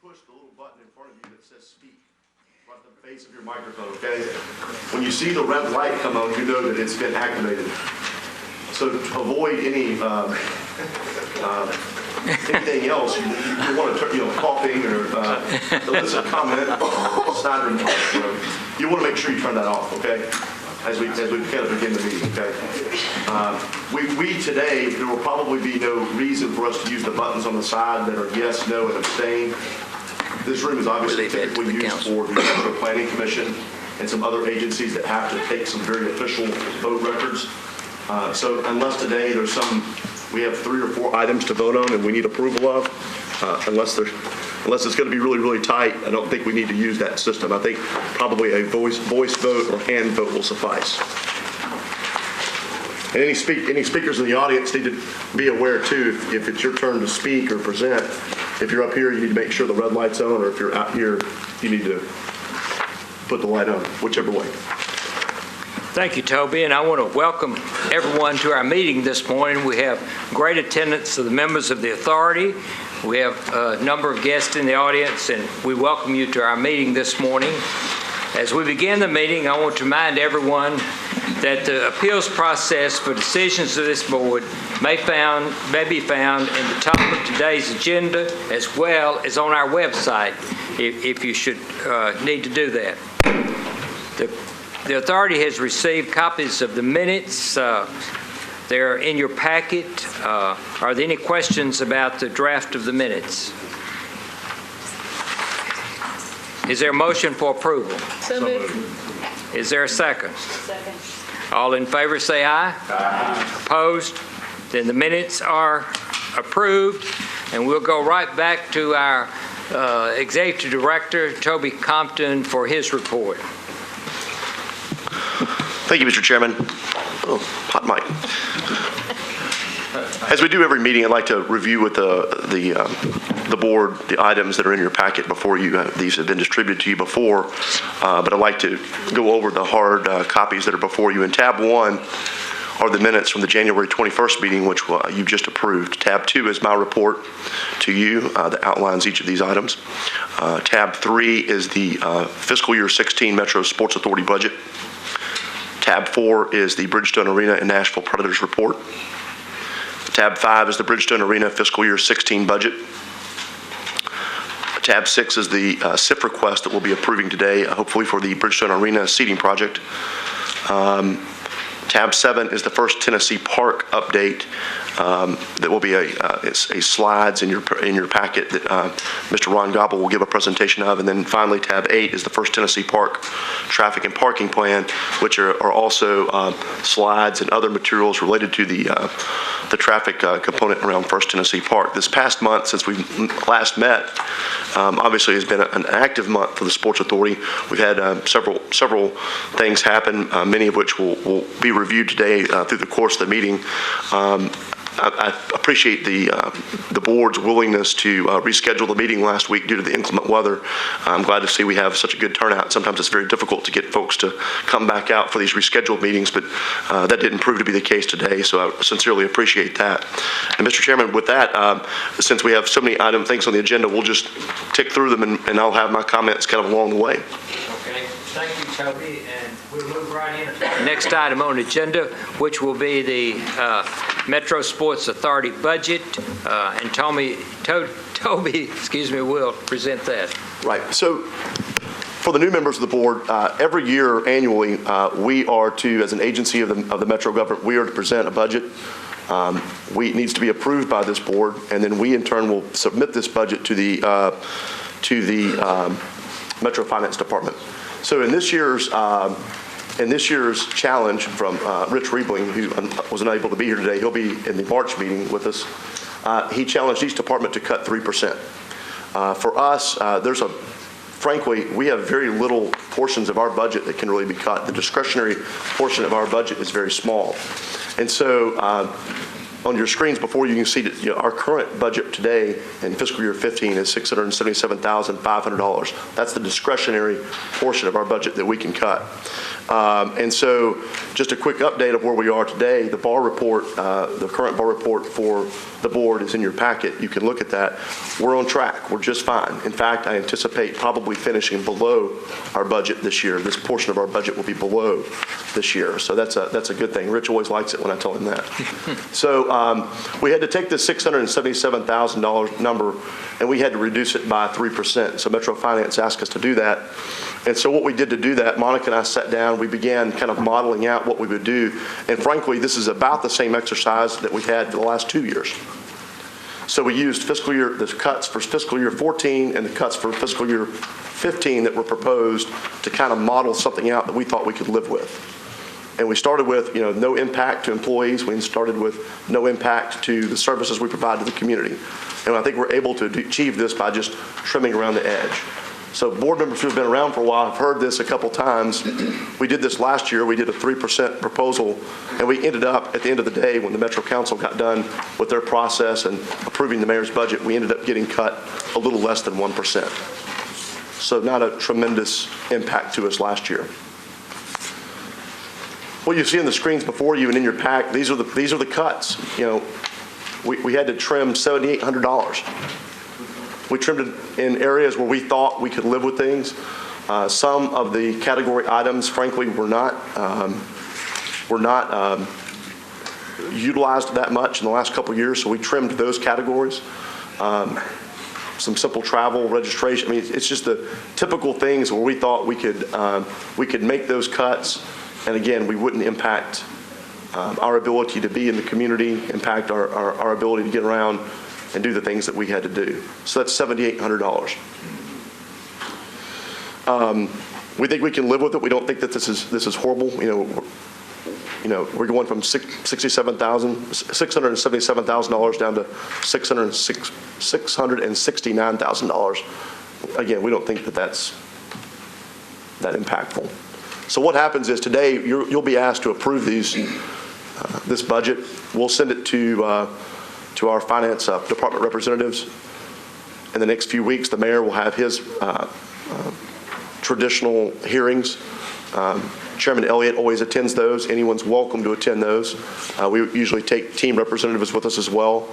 push the little button in front of you that says speak. Right at the base of your microphone, okay? When you see the red light come on, you know that it's been activated. So to avoid any anything else, you want to, coughing or illicit comment, snidering, you want to make sure you turn that off, okay? As we kind of begin the meeting, okay? We today, there will probably be no reason for us to use the buttons on the side that are yes, no, and abstain. This room is obviously typically used for the Nashville Planning Commission and some other agencies that have to take some very official vote records. So unless today we have 3 or 4 items to vote on and we need approval of, unless it's going to be really, really tight, I don't think we need to use that system. I think probably a voice vote or hand vote will suffice. And any speakers in the audience need to be aware too, if it's your turn to speak or present, if you're up here, you need to make sure the red light's on, or if you're out here, you need to put the light on, whichever way. Thank you, Toby, and I want to welcome everyone to our meeting this morning. We have great attendance of the members of the authority. We have a number of guests in the audience, and we welcome you to our meeting this morning. As we begin the meeting, I want to remind everyone that the appeals process for decisions of this board may be found in the top of today's agenda, as well as on our website, if you should need to do that. The authority has received copies of the minutes. They're in your packet. Are there any questions about the draft of the minutes? Is there a motion for approval? So moved. Is there a second? Second. All in favor say aye. Aye. Opposed? Then the minutes are approved, and we'll go right back to our Executive Director, Toby Compton, for his report. Thank you, Mr. Chairman. Oh, hot mic. As we do every meeting, I'd like to review with the board the items that are in your packet before you. These have been distributed to you before, but I'd like to go over the hard copies that are before you. In tab 1 are the minutes from the January 21st meeting, which you just approved. Tab 2 is my report to you that outlines each of these items. Tab 3 is the fiscal year 16 Metro Sports Authority budget. Tab 4 is the Bridgestone Arena and Nashville Predators report. Tab 5 is the Bridgestone Arena fiscal year 16 budget. Tab 6 is the SIF request that we'll be approving today, hopefully for the Bridgestone Arena seating project. Tab 7 is the First Tennessee Park update. That will be a slides in your packet that Mr. Ron Gobble will give a presentation of. And then finally, tab 8 is the First Tennessee Park traffic and parking plan, which are also slides and other materials related to the traffic component around First Tennessee Park. This past month, since we last met, obviously has been an active month for the Sports Authority. We've had several things happen, many of which will be reviewed today through the course of the meeting. I appreciate the board's willingness to reschedule the meeting last week due to the inclement weather. I'm glad to see we have such a good turnout. Sometimes it's very difficult to get folks to come back out for these rescheduled meetings, but that didn't prove to be the case today, so I sincerely appreciate that. And Mr. Chairman, with that, since we have so many things on the agenda, we'll just tick through them and I'll have my comments kind of along the way. Okay, thank you, Toby, and we'll move right in. Next item on the agenda, which will be the Metro Sports Authority budget, and Toby, will present that. Right. So, for the new members of the board, every year annually, we are to, as an agency of the Metro government, we are to present a budget. It needs to be approved by this board, and then we in turn will submit this budget to the Metro Finance Department. So in this year's challenge from Rich Riebling, who was unable to be here today, he'll be in the March meeting with us. He challenged each department to cut 3%. For us, frankly, we have very little portions of our budget that can really be cut. The discretionary portion of our budget is very small. And so on your screens before you can see that our current budget today in fiscal year 15 is $677,500. That's the discretionary portion of our budget that we can cut. And so just a quick update of where we are today. The bar report, the current bar report for the board is in your packet. You can look at that. We're on track. We're just fine. In fact, I anticipate probably finishing below our budget this year. This portion of our budget will be below this year. So that's a good thing. Rich always likes it when I tell him that. So we had to take this $677,000 number and we had to reduce it by 3%. So Metro Finance asked us to do that. And so what we did to do that, Monica and I sat down, we began kind of modeling out what we would do. And frankly, this is about the same exercise that we've had for the last 2 years. So we used the cuts for fiscal year 14 and the cuts for fiscal year 15 that were proposed to kind of model something out that we thought we could live with. And we started with, no impact to employees. We started with no impact to the services we provide to the community. And I think we're able to achieve this by just trimming around the edge. So board members who have been around for a while have heard this a couple times. We did this last year. We did a 3% proposal, and we ended up, at the end of the day, when the Metro Council got done with their process and approving the mayor's budget, we ended up getting cut a little less than 1%. So not a tremendous impact to us last year. What you see on the screens before you and in your pack, these are the cuts. We had to trim $7,800. We trimmed it in areas where we thought we could live with things. Some of the category items, frankly, were not utilized that much in the last couple of years, so we trimmed those categories. Some simple travel, registration. I mean, it's just the typical things where we thought we could make those cuts, and again, we wouldn't impact our ability to be in the community, impact our ability to get around and do the things that we had to do. So that's $7,800. We think we can live with it. We don't think that this is horrible. We're going from $677,000 down to $669,000. Again, we don't think that that's that impactful. So what happens is today you'll be asked to approve this budget. We'll send it to our finance department representatives. In the next few weeks, the mayor will have his traditional hearings. Chairman Elliott always attends those. Anyone's welcome to attend those. We usually take team representatives with us as well.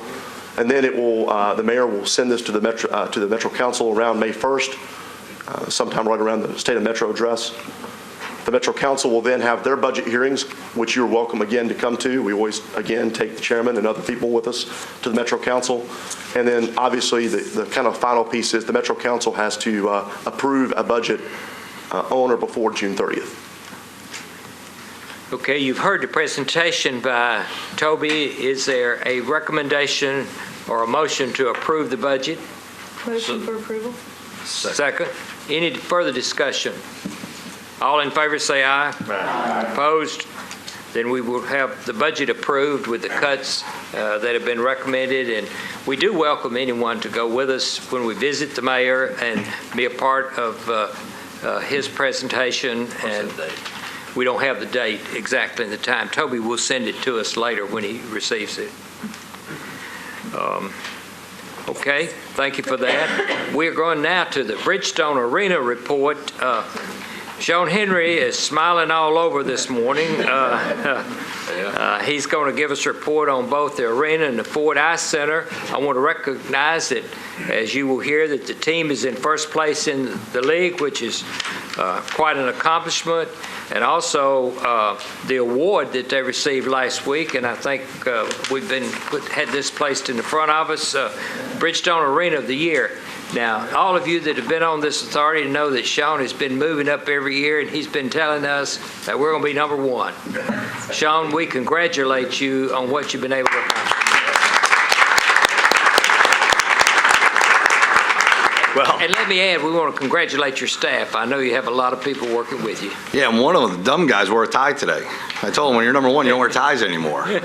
And then the mayor will send this to the Metro Council around May 1st, sometime right around the State of Metro address. The Metro Council will then have their budget hearings, which you're welcome again to come to. We always, again, take the chairman and other people with us to the Metro Council. And then, obviously, the kind of final piece is the Metro Council has to approve a budget on or before June 30th. Okay, you've heard the presentation by Toby. Is there a recommendation or a motion to approve the budget? Motion for approval. Second. Any further discussion? All in favor say aye. Aye. Opposed? Then we will have the budget approved with the cuts that have been recommended. And we do welcome anyone to go with us when we visit the mayor and be a part of his presentation. And we don't have the date exactly and the time. Toby will send it to us later when he receives it. Okay, thank you for that. We're going now to the Bridgestone Arena report. Sean Henry is smiling all over this morning. He's going to give us a report on both the arena and the Ford Ice Center. I want to recognize that, as you will hear, that the team is in first place in the league, which is quite an accomplishment, and also the award that they received last week. And I think we've had this placed in the front of us, Bridgestone Arena of the Year. Now, all of you that have been on this authority know that Sean has been moving up every year, and he's been telling us that we're going to be number one. Sean, we congratulate you on what you've been able to accomplish. Well, and let me add, we want to congratulate your staff. I know you have a lot of people working with you. Yeah, and one of the dumb guys wore a tie today. I told him, when you're number one, you don't wear ties anymore. So,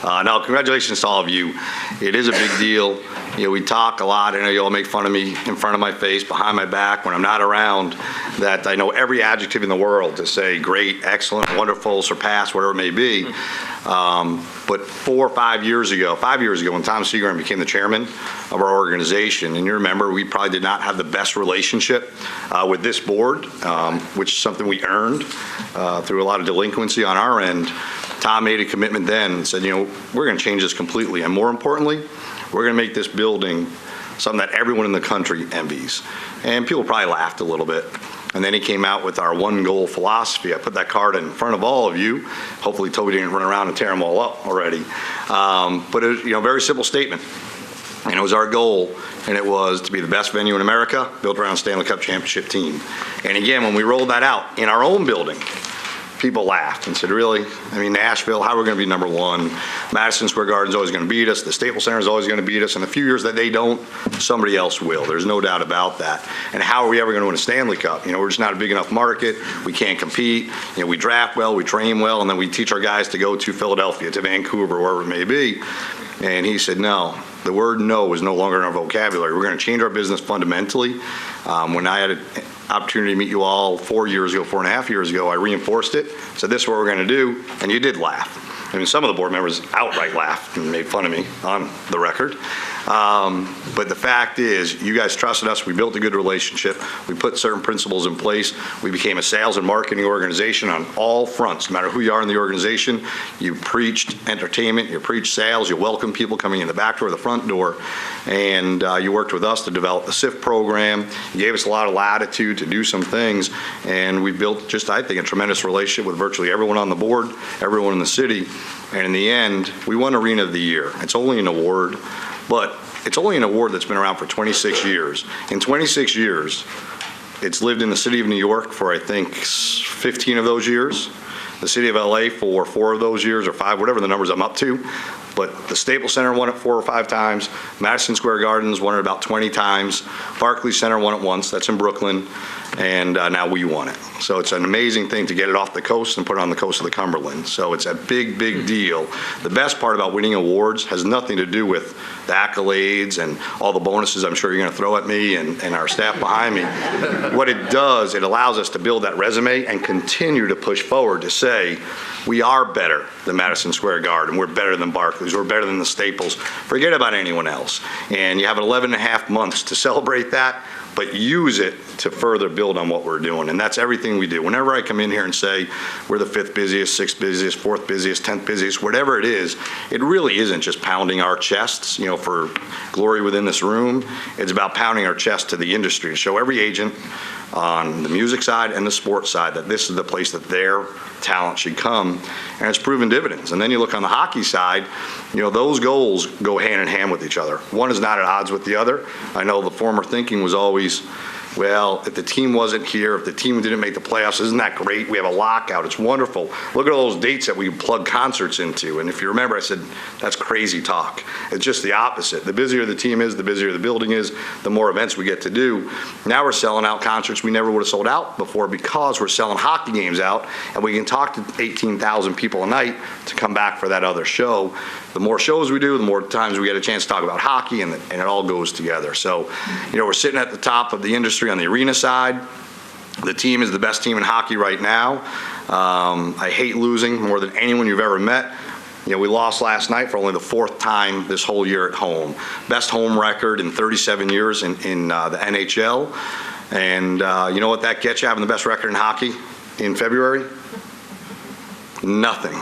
No, congratulations to all of you. It is a big deal. We talk a lot. I know you all make fun of me in front of my face, behind my back, when I'm not around, that I know every adjective in the world to say great, excellent, wonderful, surpass, whatever it may be. But 4 or 5 years ago, when Tom Seagram became the chairman of our organization, and you remember, we probably did not have the best relationship with this board, which is something we earned through a lot of delinquency on our end. Tom made a commitment then and said, we're going to change this completely. And more importantly, we're going to make this building something that everyone in the country envies. And people probably laughed a little bit. And then he came out with our one goal philosophy. I put that card in front of all of you. Hopefully Toby didn't run around and tear them all up already. But it was, a very simple statement. And it was our goal, and it was to be the best venue in America, built around a Stanley Cup championship team. And again, when we rolled that out in our own building, people laughed and said, really? Nashville, how are we going to be number one? Madison Square Garden's always going to beat us. The Staples Center is always going to beat us. And a few years that they don't, somebody else will. There's no doubt about that. And how are we ever going to win a Stanley Cup? We're just not a big enough market. We can't compete. We draft well, we train well, and then we teach our guys to go to Philadelphia, to Vancouver, wherever it may be. And he said, no, the word no is no longer in our vocabulary. We're going to change our business fundamentally. When I had an opportunity to meet you all 4 years ago, 4.5 years ago, I reinforced it, said this is what we're going to do, and you did laugh. Some of the board members outright laughed and made fun of me on the record. But the fact is, you guys trusted us. We built a good relationship. We put certain principles in place. We became a sales and marketing organization on all fronts. No matter who you are in the organization, you preached entertainment, you preached sales, you welcomed people coming in the back door, the front door, and you worked with us to develop the SIF program. You gave us a lot of latitude to do some things, and we built just, I think, a tremendous relationship with virtually everyone on the board, everyone in the city. And in the end, we won Arena of the Year. It's only an award, but it's only an award that's been around for 26 years. In 26 years, it's lived in the city of New York for, I think, 15 of those years, the city of LA for 4 of those years, or 5, whatever the numbers I'm up to. But the Staples Center won it 4 or 5 times. Madison Square Gardens won it about 20 times. Barclays Center won it once. That's in Brooklyn. And now we won it. So it's an amazing thing to get it off the coast and put it on the coast of the Cumberland. So it's a big, big deal. The best part about winning awards has nothing to do with the accolades and all the bonuses I'm sure you're going to throw at me and our staff behind me. What it does, it allows us to build that resume and continue to push forward to say, we are better than Madison Square Garden. We're better than Barclays. We're better than the Staples. Forget about anyone else. And you have 11.5 months to celebrate that, but use it to further build on what we're doing. And that's everything we do. Whenever I come in here and say we're the 5th busiest, 6th busiest, 4th busiest, 10th busiest, whatever it is, it really isn't just pounding our chests, for glory within this room. It's about pounding our chest to the industry to show every agent on the music side and the sports side that this is the place that their talent should come, and it's proven dividends. And then you look on the hockey side, those goals go hand in hand with each other. One is not at odds with the other. I know the former thinking was always, well, if the team wasn't here, if the team didn't make the playoffs, isn't that great? We have a lockout. It's wonderful. Look at all those dates that we plug concerts into. And if you remember, I said, that's crazy talk. It's just the opposite. The busier the team is, the busier the building is, the more events we get to do. Now we're selling out concerts we never would have sold out before because we're selling hockey games out, and we can talk to 18,000 people a night to come back for that other show. The more shows we do, the more times we get a chance to talk about hockey, and it all goes together. So, we're sitting at the top of the industry on the arena side. The team is the best team in hockey right now. I hate losing more than anyone you've ever met. We lost last night for only the 4th time this whole year at home. Best home record in 37 years in the NHL. And you know what that gets you, having the best record in hockey in February? Nothing.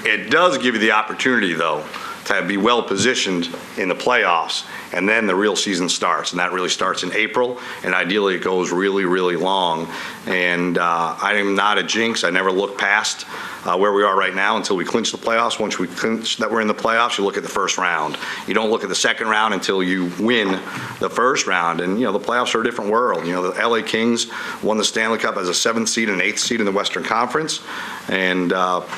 It does give you the opportunity, though, to be well positioned in the playoffs, and then the real season starts, and that really starts in April, and ideally it goes really, really long. And I am not a jinx. I never look past where we are right now until we clinch the playoffs. Once we clinch that we're in the playoffs, you look at the first round. You don't look at the second round until you win the first round. And, the playoffs are a different world. The LA Kings won the Stanley Cup as a 7th seed and 8th seed in the Western Conference. And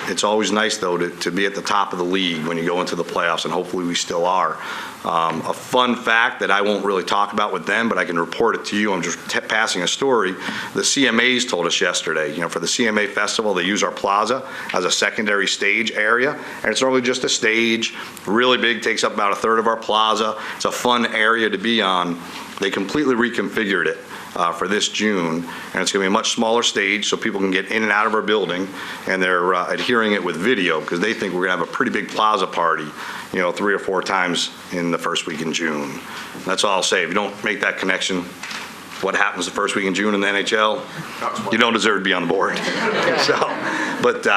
it's always nice, though, to be at the top of the league when you go into the playoffs, and hopefully we still are. A fun fact that I won't really talk about with them, but I can report it to you, I'm just passing a story. The CMAs told us yesterday, for the CMA Festival, they use our plaza as a secondary stage area, and it's normally just a stage, really big, takes up about a third of our plaza. It's a fun area to be on. They completely reconfigured it for this June, and it's going to be a much smaller stage so people can get in and out of our building, and they're adhering it with video because they think we're going to have a pretty big plaza party, 3 or 4 times in the first week in June. That's all I'll say. If you don't make that connection, what happens the first week in June in the NHL, you don't deserve to be on the board.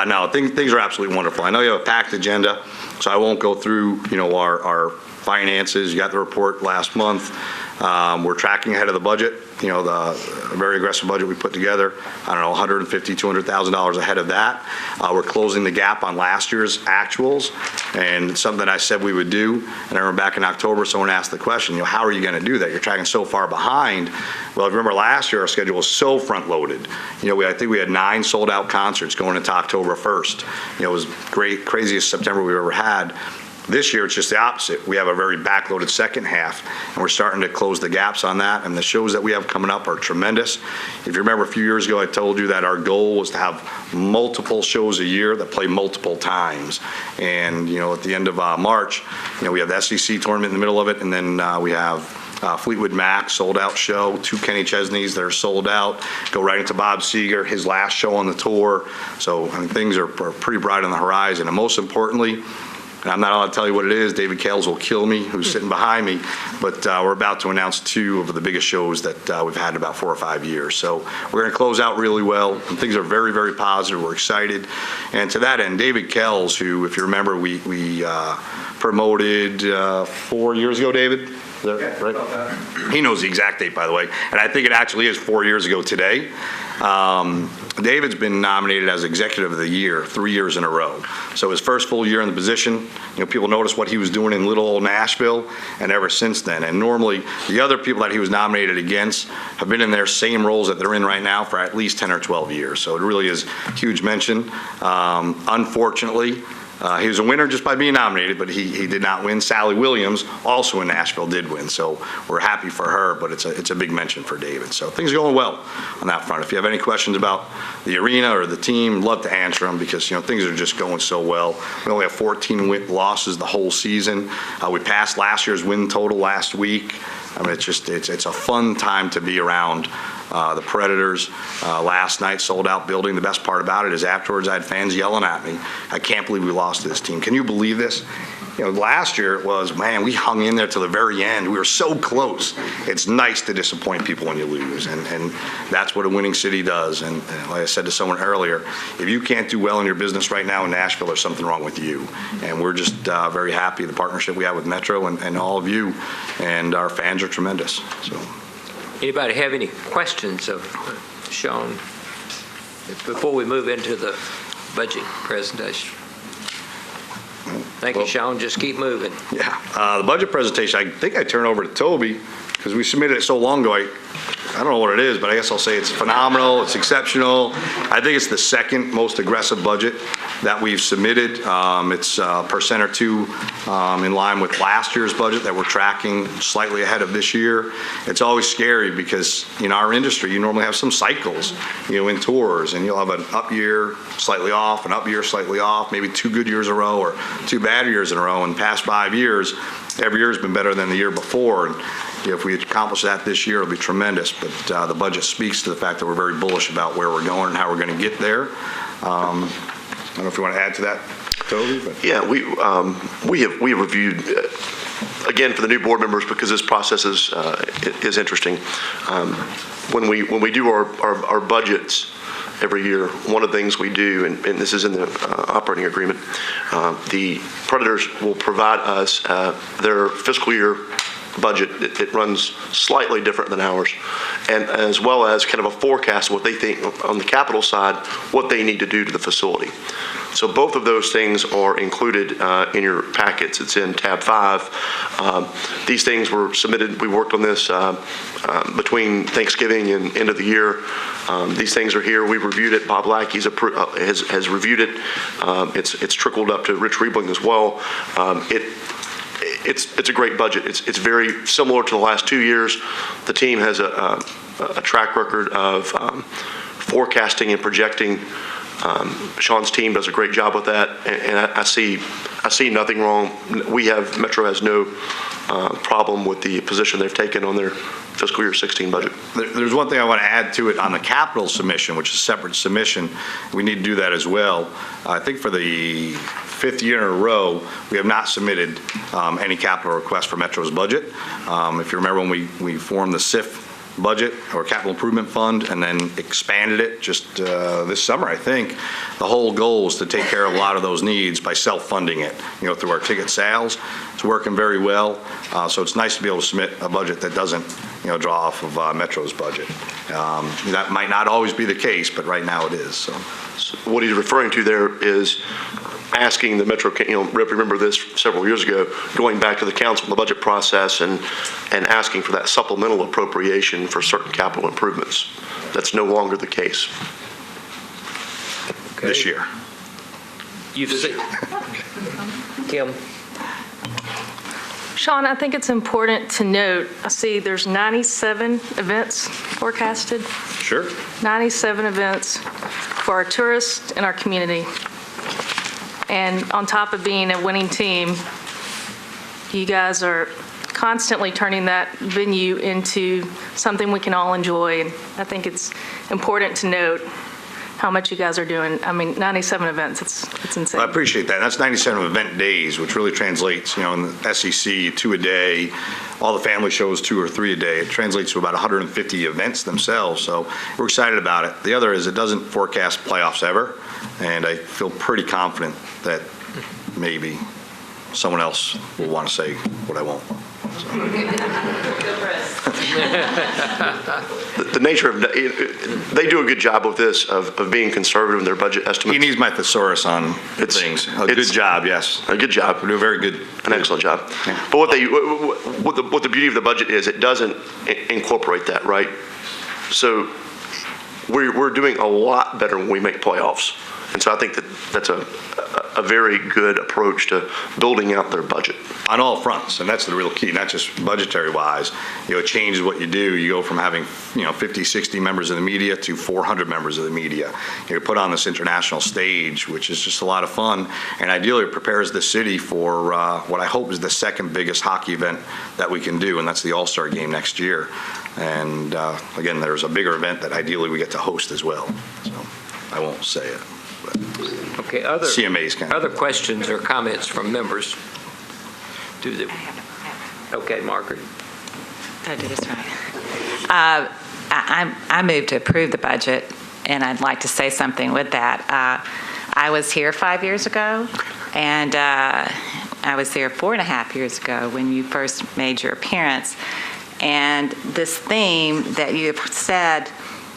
No, things are absolutely wonderful. I know you have a packed agenda, so I won't go through, our finances. You got the report last month. We're tracking ahead of the budget, the very aggressive budget we put together. I don't know, $150,000, $200,000 ahead of that. We're closing the gap on last year's actuals, and it's something that I said we would do. And I remember back in October, someone asked the question, how are you going to do that? You're tracking so far behind. Well, if you remember last year, our schedule was so front-loaded. I think we had 9 sold-out concerts going into October 1st. It was great, craziest September we've ever had. This year, it's just the opposite. We have a very backloaded second half, and we're starting to close the gaps on that, and the shows that we have coming up are tremendous. If you remember a few years ago, I told you that our goal was to have multiple shows a year that play multiple times. And, at the end of March, we have the SEC tournament in the middle of it, and then we have Fleetwood Mac, sold-out show, 2 Kenny Chesneys that are sold out, go right into Bob Seger, his last show on the tour. So, things are pretty bright on the horizon. And most importantly, and I'm not allowed to tell you what it is. David Kales will kill me, who's sitting behind me. But we're about to announce 2 of the biggest shows that we've had in about 4 or 5 years. So we're going to close out really well. And things are very, very positive. We're excited. And to that end, David Kales, who, if you remember, we promoted 4 years ago, David? Is that right? He knows the exact date, by the way. And I think it actually is 4 years ago today. David's been nominated as Executive of the Year 3 years in a row. So his first full year in the position, people noticed what he was doing in little old Nashville, and ever since then. And normally, the other people that he was nominated against have been in their same roles that they're in right now for at least 10 or 12 years. So it really is a huge mention. Unfortunately, he was a winner just by being nominated, but he did not win. Sally Williams, also in Nashville, did win. So we're happy for her, but it's a big mention for David. So things are going well on that front. If you have any questions about the arena or the team, love to answer them because, things are just going so well. We only have 14 losses the whole season. We passed last year's win total last week. It's a fun time to be around the Predators. Last night, sold out building. The best part about it is afterwards I had fans yelling at me, I can't believe we lost to this team. Can you believe this? Last year it was, man, we hung in there till the very end. We were so close. It's nice to disappoint people when you lose, and that's what a winning city does. And like I said to someone earlier, if you can't do well in your business right now in Nashville, there's something wrong with you. And we're just very happy the partnership we have with Metro and all of you, and our fans are tremendous. So, Anybody have any questions of Sean before we move into the budget presentation? Thank you, Sean. Just keep moving. Yeah. The budget presentation, I think I turn over to Toby because we submitted it so long ago. I don't know what it is, but I guess I'll say it's phenomenal. It's exceptional. I think it's the second most aggressive budget that we've submitted. It's a percent or 2 in line with last year's budget that we're tracking slightly ahead of this year. It's always scary because in our industry, you normally have some cycles, in tours, and you'll have an up year, slightly off, an up year, slightly off, maybe 2 good years in a row or 2 bad years in a row. In the past 5 years, every year has been better than the year before. And if we accomplish that this year, it'll be tremendous. But the budget speaks to the fact that we're very bullish about where we're going and how we're going to get there. I don't know if you want to add to that, Toby. But. Yeah, we have reviewed, again, for the new board members, because this process is interesting. When we do our budgets every year, one of the things we do, and this is in the operating agreement, the Predators will provide us their fiscal year budget. It runs slightly different than ours, and as well as kind of a forecast of what they think on the capital side, what they need to do to the facility. So both of those things are included in your packets. It's in tab 5. These things were submitted. We worked on this between Thanksgiving and end of the year. These things are here. We reviewed it. Bob Lackey's has reviewed it. It's trickled up to Rich Riebling as well. it's a great budget. It's very similar to the last 2 years. The team has a track record of forecasting and projecting. Sean's team does a great job with that, and I see nothing wrong. Metro has no problem with the position they've taken on their fiscal year 16 budget. There's one thing I want to add to it on the capital submission, which is a separate submission. We need to do that as well. I think for the 5th year in a row, we have not submitted any capital request for Metro's budget. If you remember when we formed the SIF budget or capital improvement fund and then expanded it just this summer, I think the whole goal is to take care of a lot of those needs by self-funding it, through our ticket sales. It's working very well, so it's nice to be able to submit a budget that doesn't draw off of Metro's budget. That might not always be the case, but right now it is. So what he's referring to there is asking the Metro, remember this several years ago, going back to the council in the budget process and asking for that supplemental appropriation for certain capital improvements. That's no longer the case. Okay. This year. You've seen, Kim. Sean, I think it's important to note, I see there's 97 events forecasted, Sure. 97 events for our tourists and our community. And on top of being a winning team, you guys are constantly turning that venue into something we can all enjoy. And I think it's important to note how much you guys are doing. I mean, 97 events, it's insane. I appreciate that. That's 97 event days, which really translates, in the SEC, 2 a day, all the family shows 2 or 3 a day. It translates to about 150 events themselves, so we're excited about it. The other is it doesn't forecast playoffs ever, and I feel pretty confident that maybe someone else will want to say what I won't. The nature of, they do a good job with this, of being conservative in their budget estimates. He needs my thesaurus on things. A good job, yes. A good job. We do a very good. An excellent job. Yeah. But what the beauty of the budget is, it doesn't incorporate that, right? So we're doing a lot better when we make playoffs. And so I think that's a very good approach to building out their budget. On all fronts, and that's the real key, not just budgetary-wise. It changes what you do. You go from having, 50, 60 members of the media to 400 members of the media. You put on this international stage, which is just a lot of fun, and ideally it prepares the city for what I hope is the second biggest hockey event that we can do, and that's the All-Star Game next year. And again, there's a bigger event that ideally we get to host as well. So I won't say it. Okay, CMA's kind of. other questions or comments from members? Okay, Margaret. Did I do this right? I move to approve the budget, and I'd like to say something with that. I was here 5 years ago, and I was there 4.5 years ago when you first made your appearance. And this theme that you have said,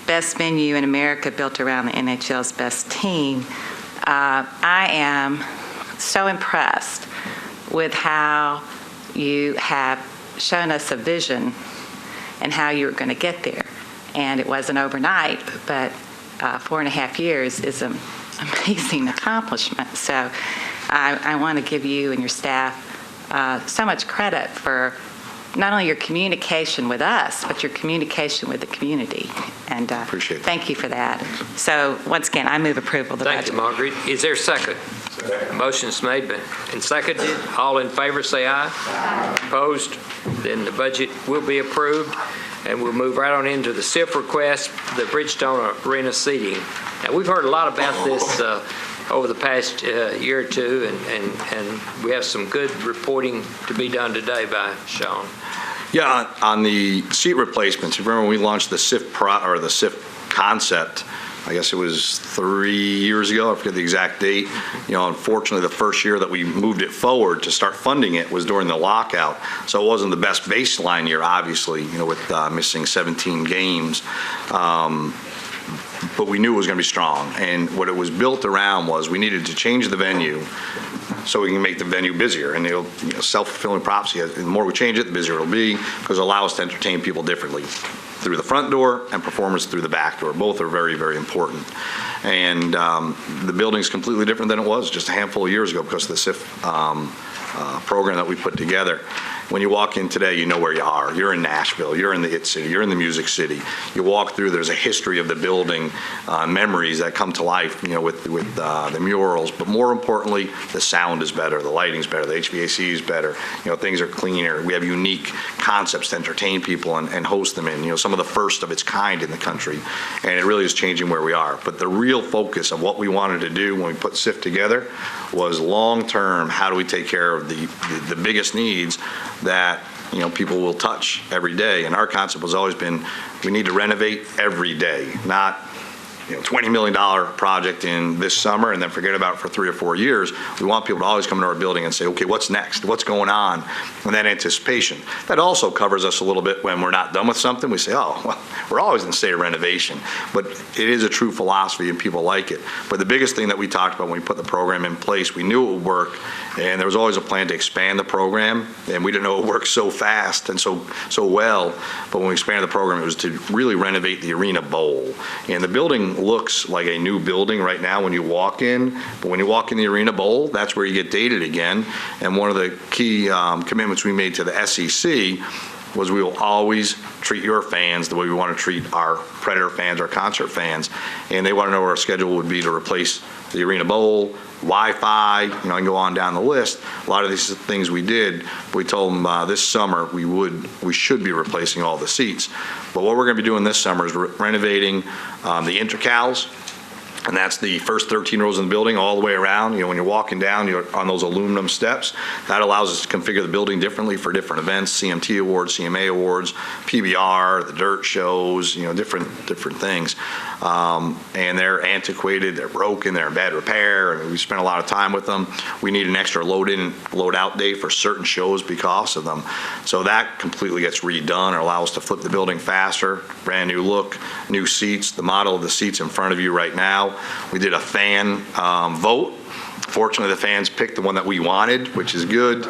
best venue in America built around the NHL's best team, I am so impressed with how you have shown us a vision and how you were going to get there. And it wasn't overnight, but 4.5 years is an amazing accomplishment. So I want to give you and your staff so much credit for not only your communication with us, but your communication with the community. And Appreciate it. Thank you for that. So once again, I move approval of the Thank budget. you, Margaret. Is there a second? Motion's made and seconded. All in favor, say aye. Opposed? Then the budget will be approved. And we'll move right on into the SIF request, the Bridgestone Arena seating. Now, we've heard a lot about this over the past year or two, and we have some good reporting to be done today by Sean. Yeah, on the seat replacements, remember when we launched the SIF the SIF concept, I guess it was 3 years ago, I forget the exact date. Unfortunately, the first year that we moved it forward to start funding it was during the lockout. So it wasn't the best baseline year, obviously, with missing 17 games. But we knew it was going to be strong. And what it was built around was we needed to change the venue so we can make the venue busier. And self-fulfilling prophecy, the more we change it, the busier it'll be, because it'll allow us to entertain people differently through the front door and performers through the back door. Both are very, very important. And the building's completely different than it was just a handful of years ago because of the SIF program that we put together. When you walk in today, you know where you are. You're in Nashville. You're in the It City. You're in the Music City. You walk through, there's a history of the building, memories that come to life, with the murals. But more importantly, the sound is better. The lighting's better. The HVAC is better. Things are cleaner. We have unique concepts to entertain people and host them in. Some of the first of its kind in the country. And it really is changing where we are. But the real focus of what we wanted to do when we put SIF together was long-term, how do we take care of the biggest needs that people will touch every day. And our concept has always been, we need to renovate every day, not $20 million project in this summer and then forget about it for 3 or 4 years. We want people to always come into our building and say, okay, what's next? What's going on? And that anticipation. That also covers us a little bit when we're not done with something. We say, oh, well, we're always in a state of renovation. But it is a true philosophy and people like it. But the biggest thing that we talked about when we put the program in place, we knew it would work, and there was always a plan to expand the program, and we didn't know it worked so fast and so well. But when we expanded the program, it was to really renovate the Arena Bowl. And the building looks like a new building right now when you walk in, but when you walk in the Arena Bowl, that's where you get dated again. And one of the key commitments we made to the SEC was we will always treat your fans the way we want to treat our Predator fans, our concert fans. And they want to know what our schedule would be to replace the Arena Bowl, Wi-Fi, I can go on down the list. A lot of these things we did, we told them this summer we should be replacing all the seats. But what we're going to be doing this summer is renovating the intercals, and that's the first 13 rows in the building all the way around. When you're walking down, you're on those aluminum steps. That allows us to configure the building differently for different events, CMT awards, CMA awards, PBR, the dirt shows, different things. And they're antiquated, they're broken, they're in bad repair, and we spent a lot of time with them. We need an extra load-in, load-out day for certain shows because of them. So that completely gets redone and allows us to flip the building faster, brand new look, new seats. The model of the seats in front of you right now. We did a fan vote. Fortunately, the fans picked the one that we wanted, which is good.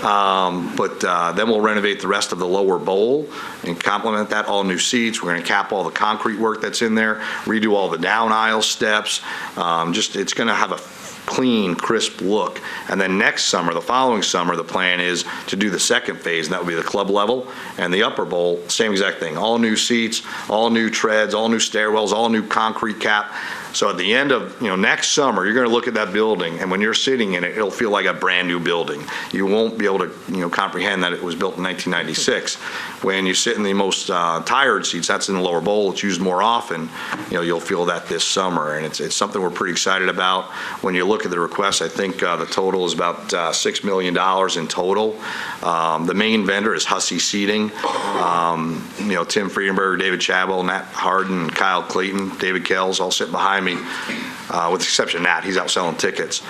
But then we'll renovate the rest of the lower bowl and complement that, all new seats. We're going to cap all the concrete work that's in there, redo all the down aisle steps. It's going to have a clean, crisp look. And then next summer, the following summer, the plan is to do the second phase, and that will be the club level. And the upper bowl, same exact thing. All new seats, all new treads, all new stairwells, all new concrete cap. So at the end of next summer, you're going to look at that building, and when you're sitting in it, it'll feel like a brand new building. You won't be able to comprehend that it was built in 1996. When you sit in the most tired seats, that's in the lower bowl. It's used more often. You'll feel that this summer, and it's something we're pretty excited about. When you look at the request, I think the total is about $6 million in total. The main vendor is Hussey Seating. Tim Friedenberger, David Chabot, Nat Harden, Kyle Clayton, David Kells all sit behind me, with the exception of Nat. He's out selling tickets.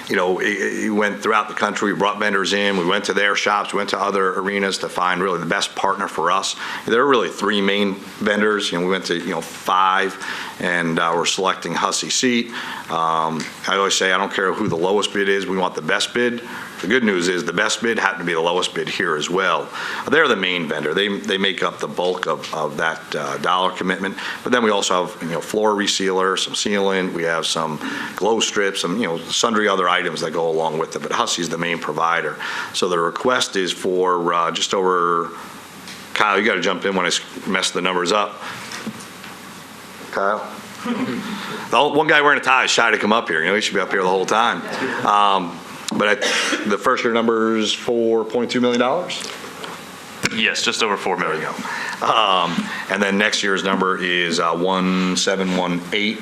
He went throughout the country. We brought vendors in. We went to their shops. We went to other arenas to find really the best partner for us. There are really 3 main vendors. We went to 5, and we're selecting Hussey Seat. I always say I don't care who the lowest bid is. We want the best bid. The good news is the best bid happened to be the lowest bid here as well. They're the main vendor. They make up the bulk of that dollar commitment. But then we also have floor resealer, some sealant. We have some glow strips, some sundry other items that go along with it. But Hussey's the main provider. So the request is for just over. Kyle, you got to jump in when I mess the numbers up. Kyle. The one guy wearing a tie is shy to come up here. He should be up here the whole time. But the first year number is $4.2 million? Yes, just over $4 million. There we go. And then next year's number is 1718.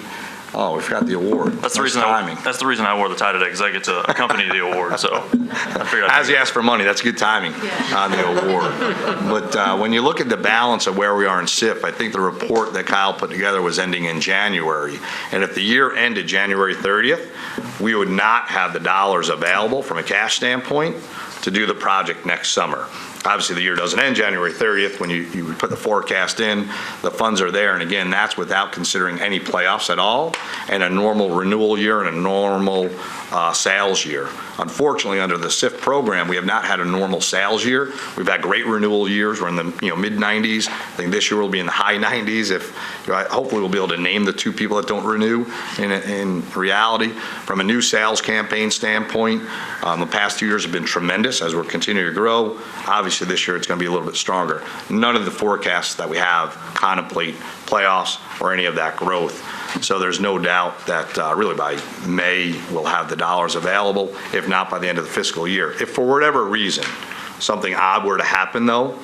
Oh, we forgot the award. That's the reason I wore the tie today, because I get to accompany the award. So I figured as you asked for money, that's good timing on the award. But when you look at the balance of where we are in SIF, I think the report that Kyle put together was ending in January. And if the year ended January 30th, we would not have the dollars available from a cash standpoint to do the project next summer. Obviously, the year doesn't end January 30th. When you put the forecast in, the funds are there. And again, that's without considering any playoffs at all, and a normal renewal year and a normal sales year. Unfortunately, under the SIF program, we have not had a normal sales year. We've had great renewal years. We're in the mid-90s. I think this year we'll be in the high 90s. Hopefully we'll be able to name the 2 people that don't renew in reality. From a new sales campaign standpoint, the past 2 years have been tremendous as we're continuing to grow. Obviously, this year it's going to be a little bit stronger. None of the forecasts that we have contemplate playoffs or any of that growth. So there's no doubt that really by May we'll have the dollars available, if not by the end of the fiscal year. If for whatever reason something odd were to happen, though,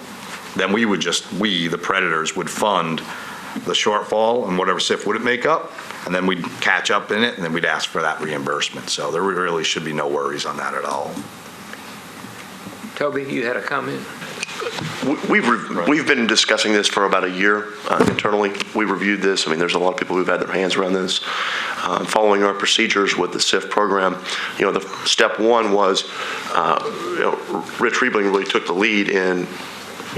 then we, the Predators, would fund the shortfall and whatever SIF would it make up, and then we'd catch up in it, and then we'd ask for that reimbursement. So there really should be no worries on that at all. Toby, you had a comment? We've been discussing this for about a year internally. We reviewed this. I mean, there's a lot of people who've had their hands around this. Following our procedures with the SIF program, the step one was, Rich Riebling really took the lead in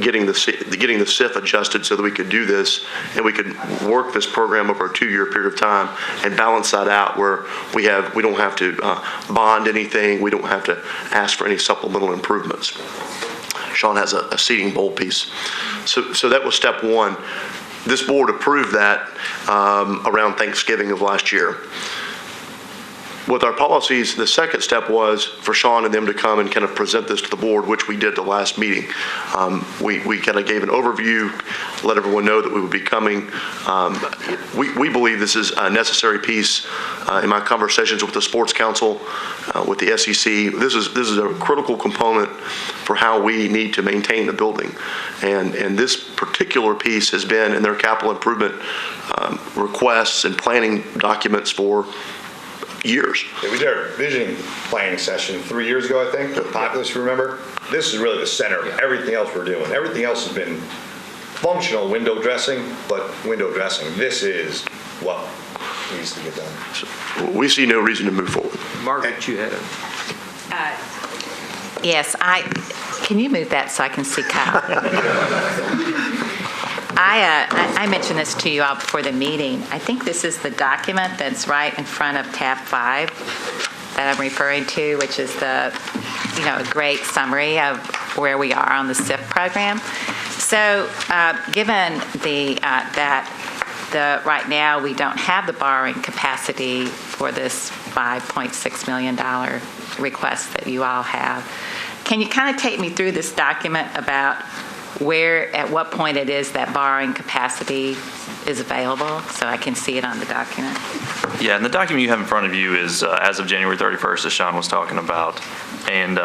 getting the SIF adjusted so that we could do this and we could work this program over a 2-year period of time and balance that out where we don't have to bond anything, we don't have to ask for any supplemental improvements. Sean has a seating bowl piece. So that was step one. This board approved that around Thanksgiving of last year. With our policies, the second step was for Sean and them to come and kind of present this to the board, which we did the last meeting. We kind of gave an overview, let everyone know that we would be coming. We believe this is a necessary piece. In my conversations with the Sports Council, with the SEC, this is a critical component for how we need to maintain the building. And this particular piece has been in their capital improvement requests and planning documents for years. Yeah, we did our vision planning session 3 years ago, I think, the populace, you remember? This is really the center of everything else we're doing. Everything else has been functional window dressing, but window dressing. This is what needs to get done. So we see no reason to move forward. Margaret, you had a... Yes, can you move that so I can see Kyle? I mentioned this to you all before the meeting. I think this is the document that's right in front of tab 5 that I'm referring to, which is a great summary of where we are on the SIF program. So given that right now we don't have the borrowing capacity for this $5.6 million request that you all have, can you kind of take me through this document about at what point it is that borrowing capacity is available, so I can see it on the document? Yeah, and the document you have in front of you is as of January 31st, as Sean was talking about. And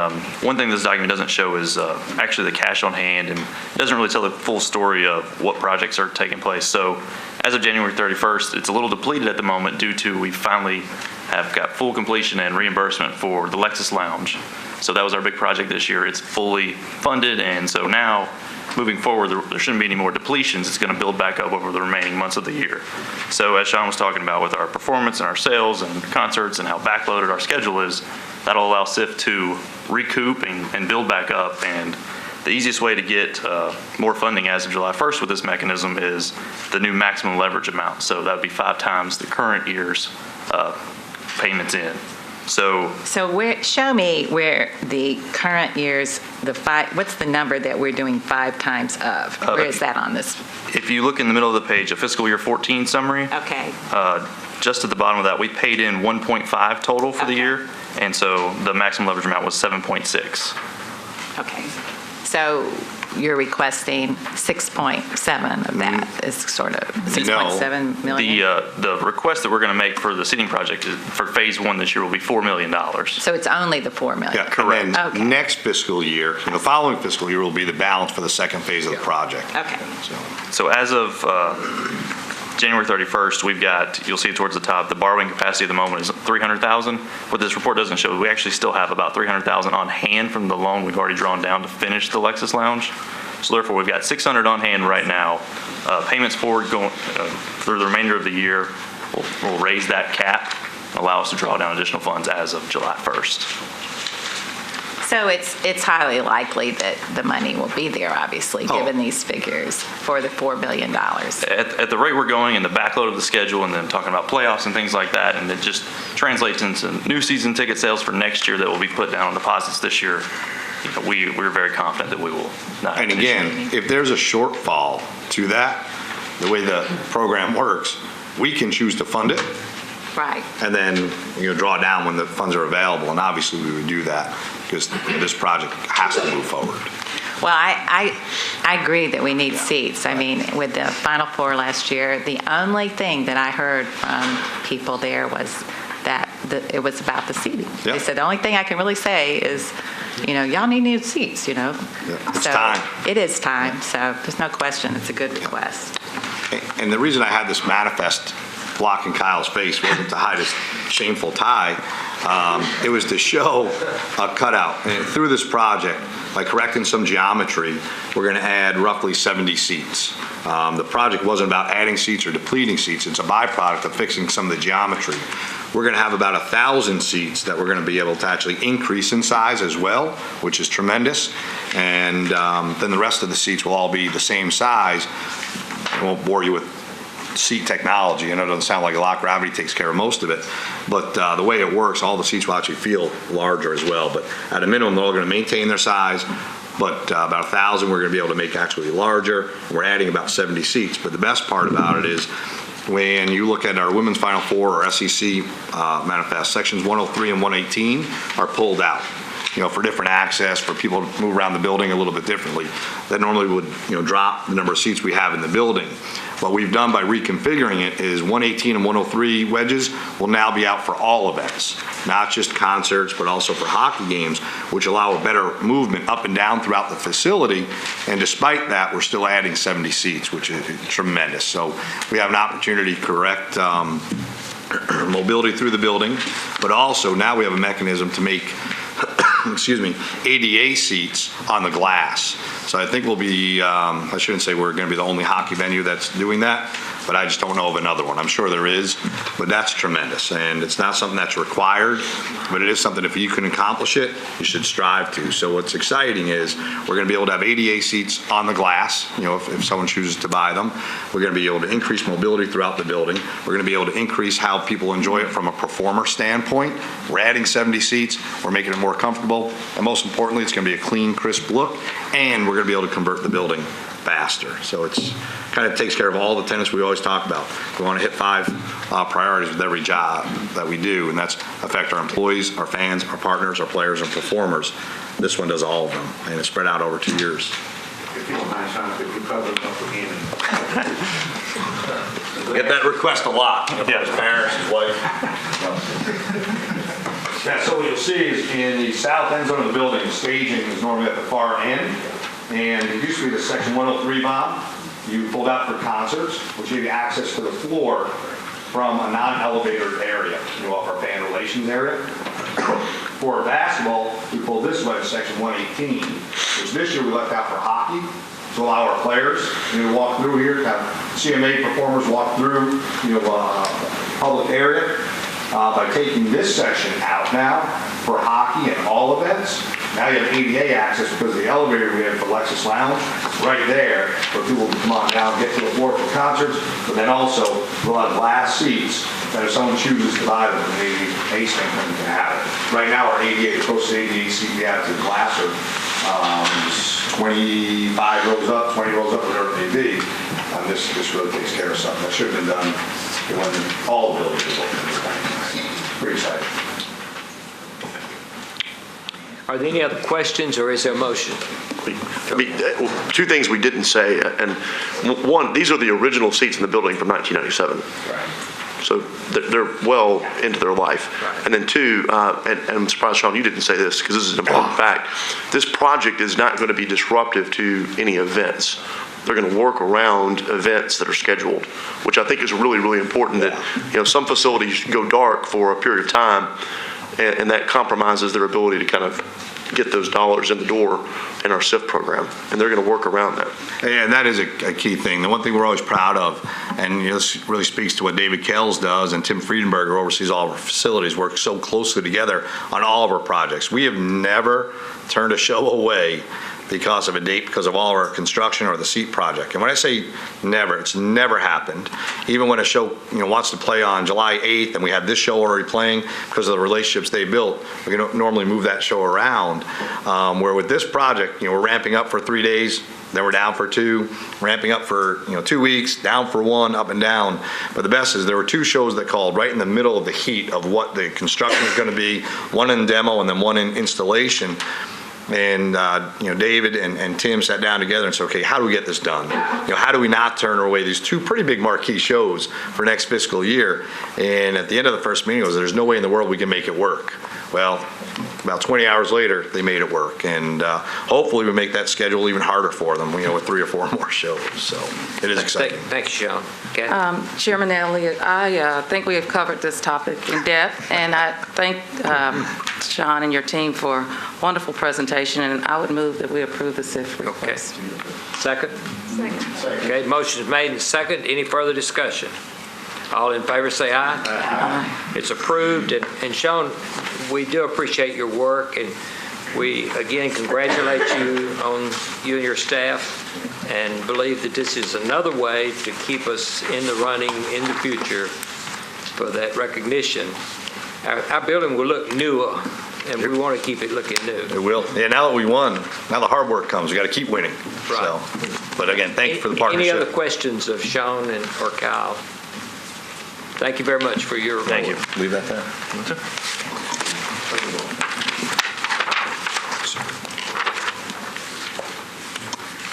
one thing this document doesn't show is actually the cash on hand, and it doesn't really tell the full story of what projects are taking place. So as of January 31st, it's a little depleted at the moment due to we finally have got full completion and reimbursement for the Lexus Lounge. So that was our big project this year. It's fully funded, and so now moving forward, there shouldn't be any more depletions. It's going to build back up over the remaining months of the year. So as Sean was talking about with our performance and our sales and concerts and how backloaded our schedule is, that'll allow SIF to recoup and build back up. And the easiest way to get more funding as of July 1st with this mechanism is the new maximum leverage amount. So that would be 5 times the current year's payments in. So show me where the current year's, what's the number that we're doing 5 times of? Where is that on this? If you look in the middle of the page, a fiscal year 14 summary. Okay. Just at the bottom of that, we paid in 1.5 total for the year, and so the maximum leverage amount was 7.6. Okay. So you're requesting 6.7 of that is sort of 6.7 million? The request that we're going to make for the seating project for phase 1 this year will be $4 million. So it's only the 4 million? Yeah, correct. Okay. Next fiscal year, the following fiscal year will be the balance for the second phase of the project. Okay. So as of January 31st, you'll see towards the top, the borrowing capacity at the moment is $300,000. What this report doesn't show, we actually still have about $300,000 on hand from the loan we've already drawn down to finish the Lexus Lounge. So therefore, we've got $600 on hand right now. Payments forward going through the remainder of the year will raise that cap, allow us to draw down additional funds as of July 1st. So it's highly likely that the money will be there, obviously, given these figures for the $4 million. At the rate we're going and the backload of the schedule and then talking about playoffs and things like that, and it just translates into new season ticket sales for next year that will be put down on deposits this year, we're very confident that we will not. And again, if there's a shortfall to that, the way the program works, we can choose to fund it Right. and then draw down when the funds are available. And obviously, we would do that because this project has to move forward. Well, I agree that we need seats. I mean, with the Final Four last year, the only thing that I heard from people there was that it was about the seating. Yeah. They said the only thing I can really say is, y'all need new seats, Yeah, it's So time. it is time, so there's no question, it's a good request. And the reason I had this manifest blocking Kyle's face wasn't to hide his shameful tie. It was to show a cutout. And through this project, by correcting some geometry, we're going to add roughly 70 seats. The project wasn't about adding seats or depleting seats. It's a byproduct of fixing some of the geometry. We're going to have about 1,000 seats that we're going to be able to actually increase in size as well, which is tremendous. And then the rest of the seats will all be the same size. I won't bore you with seat technology. I know it doesn't sound like a lot. Gravity takes care of most of it. But the way it works, all the seats will actually feel larger as well. But at a minimum, they're all going to maintain their size. But about 1,000 we're going to be able to make actually larger. We're adding about 70 seats. But the best part about it is when you look at our Women's Final Four or SEC manifest, sections 103 and 118 are pulled out. For different access, for people to move around the building a little bit differently. That normally would, drop the number of seats we have in the building. What we've done by reconfiguring it is 118 and 103 wedges will now be out for all events, not just concerts, but also for hockey games, which allow a better movement up and down throughout the facility. And despite that, we're still adding 70 seats, which is tremendous. So we have an opportunity to correct mobility through the building, but also now we have a mechanism to make ADA seats on the glass. So I think we'll be, I shouldn't say we're going to be the only hockey venue that's doing that, but I just don't know of another one. I'm sure there is, but that's tremendous. And it's not something that's required, but it is something if you can accomplish it, you should strive to. So what's exciting is we're going to be able to have ADA seats on the glass, if someone chooses to buy them. We're going to be able to increase mobility throughout the building. We're going to be able to increase how people enjoy it from a performer standpoint. We're adding 70 seats. We're making it more comfortable. And most importantly, it's going to be a clean, crisp look. And we're going to be able to convert the building faster. So it's kind of takes care of all the tenets we always talk about. We want to hit 5 priorities with every job that we do, and that's affect our employees, our fans, our partners, our players, and performers. This one does all of them, and it's spread out over 2 years. If you don't mind, Sean, if you cover it up again. Get that request a lot. His parents, his wife. Yeah, so what you'll see is in the south end zone of the building, the staging is normally at the far end. And it used to be the section 103 bomb. You pulled out for concerts, which gave you access to the floor from a non-elevated area, off our fan relations area. For basketball, we pulled this way to section 118, which this year we left out for hockey to allow our players to walk through here, have CMA performers walk through, public area. By taking this section out now for hockey and all events, now you have ADA access because of the elevator we have for Lexus Lounge right there where people can come on now and get to the floor for concerts, but then also we'll have glass seats that if someone chooses to buy them, the ADA standpoint can have it. Right now our ADA, the closest ADA seat we have to the glass are 25 rows up, 20 rows up, whatever it may be. This really takes care of something that should have been done when all the buildings were open. Pretty exciting. Are there any other questions, or is there a motion? Two things we didn't say, and one, these are the original seats in the building from 1997. Right. So they're well into their life. Right. And then two, and I'm surprised, Sean, you didn't say this, because this is an important fact. This project is not going to be disruptive to any events. They're going to work around events that are scheduled, which I think is really, really important. That some facilities go dark for a period of time, and that compromises their ability to kind of get those dollars in the door in our SIF program, and they're going to work around that. And that is a key thing. The one thing we're always proud of, and this really speaks to what David Kells does and Tim Friedenberger, who oversees all of our facilities, work so closely together on all of our projects. We have never turned a show away because of a date, because of all our construction or the seat project. And when I say never, it's never happened. Even when a show wants to play on July 8th and we have this show already playing, because of the relationships they built, we can normally move that show around. Where with this project, we're ramping up for 3 days, then we're down for 2, ramping up for 2 weeks, down for 1, up and down. But the best is there were 2 shows that called right in the middle of the heat of what the construction is going to be, one in demo and then one in installation. And David and Tim sat down together and said, okay, how do we get this done? How do we not turn away these 2 pretty big marquee shows for next fiscal year? And at the end of the first meeting, it was, there's no way in the world we can make it work. Well, about 20 hours later, they made it work. And hopefully we make that schedule even harder for them, with 3 or 4 more shows. So it is exciting. Thanks, Sean. Kathy? Chairman Elliott, I think we have covered this topic in depth, and I thank Sean and your team for a wonderful presentation, and I would move that we approve the SIF request. Second? Second. Okay, motion is made and second. Any further discussion? All in favor say aye. Aye. It's approved. And Sean, we do appreciate your work, and we again congratulate you on you and your staff, and believe that this is another way to keep us in the running in the future for that recognition. Our building will look newer, and we want to keep it looking new. It will. Yeah, now that we won, now the hard work comes. We got to keep winning. Right. So, but again, thank you for the partnership. Any other questions of Sean or Kyle? Thank you very much for your report. Thank you. Leave that there.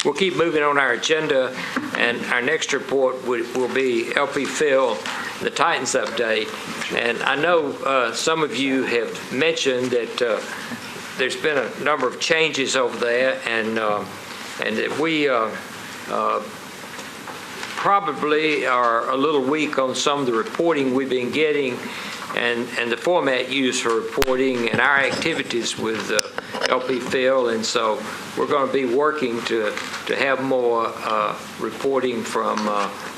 We'll keep moving on our agenda, and our next report will be LP Phil, the Titans update. And I know some of you have mentioned that there's been a number of changes over there, and that we probably are a little weak on some of the reporting we've been getting, and the format used for reporting and our activities with LP Phil. And so we're going to be working to have more reporting from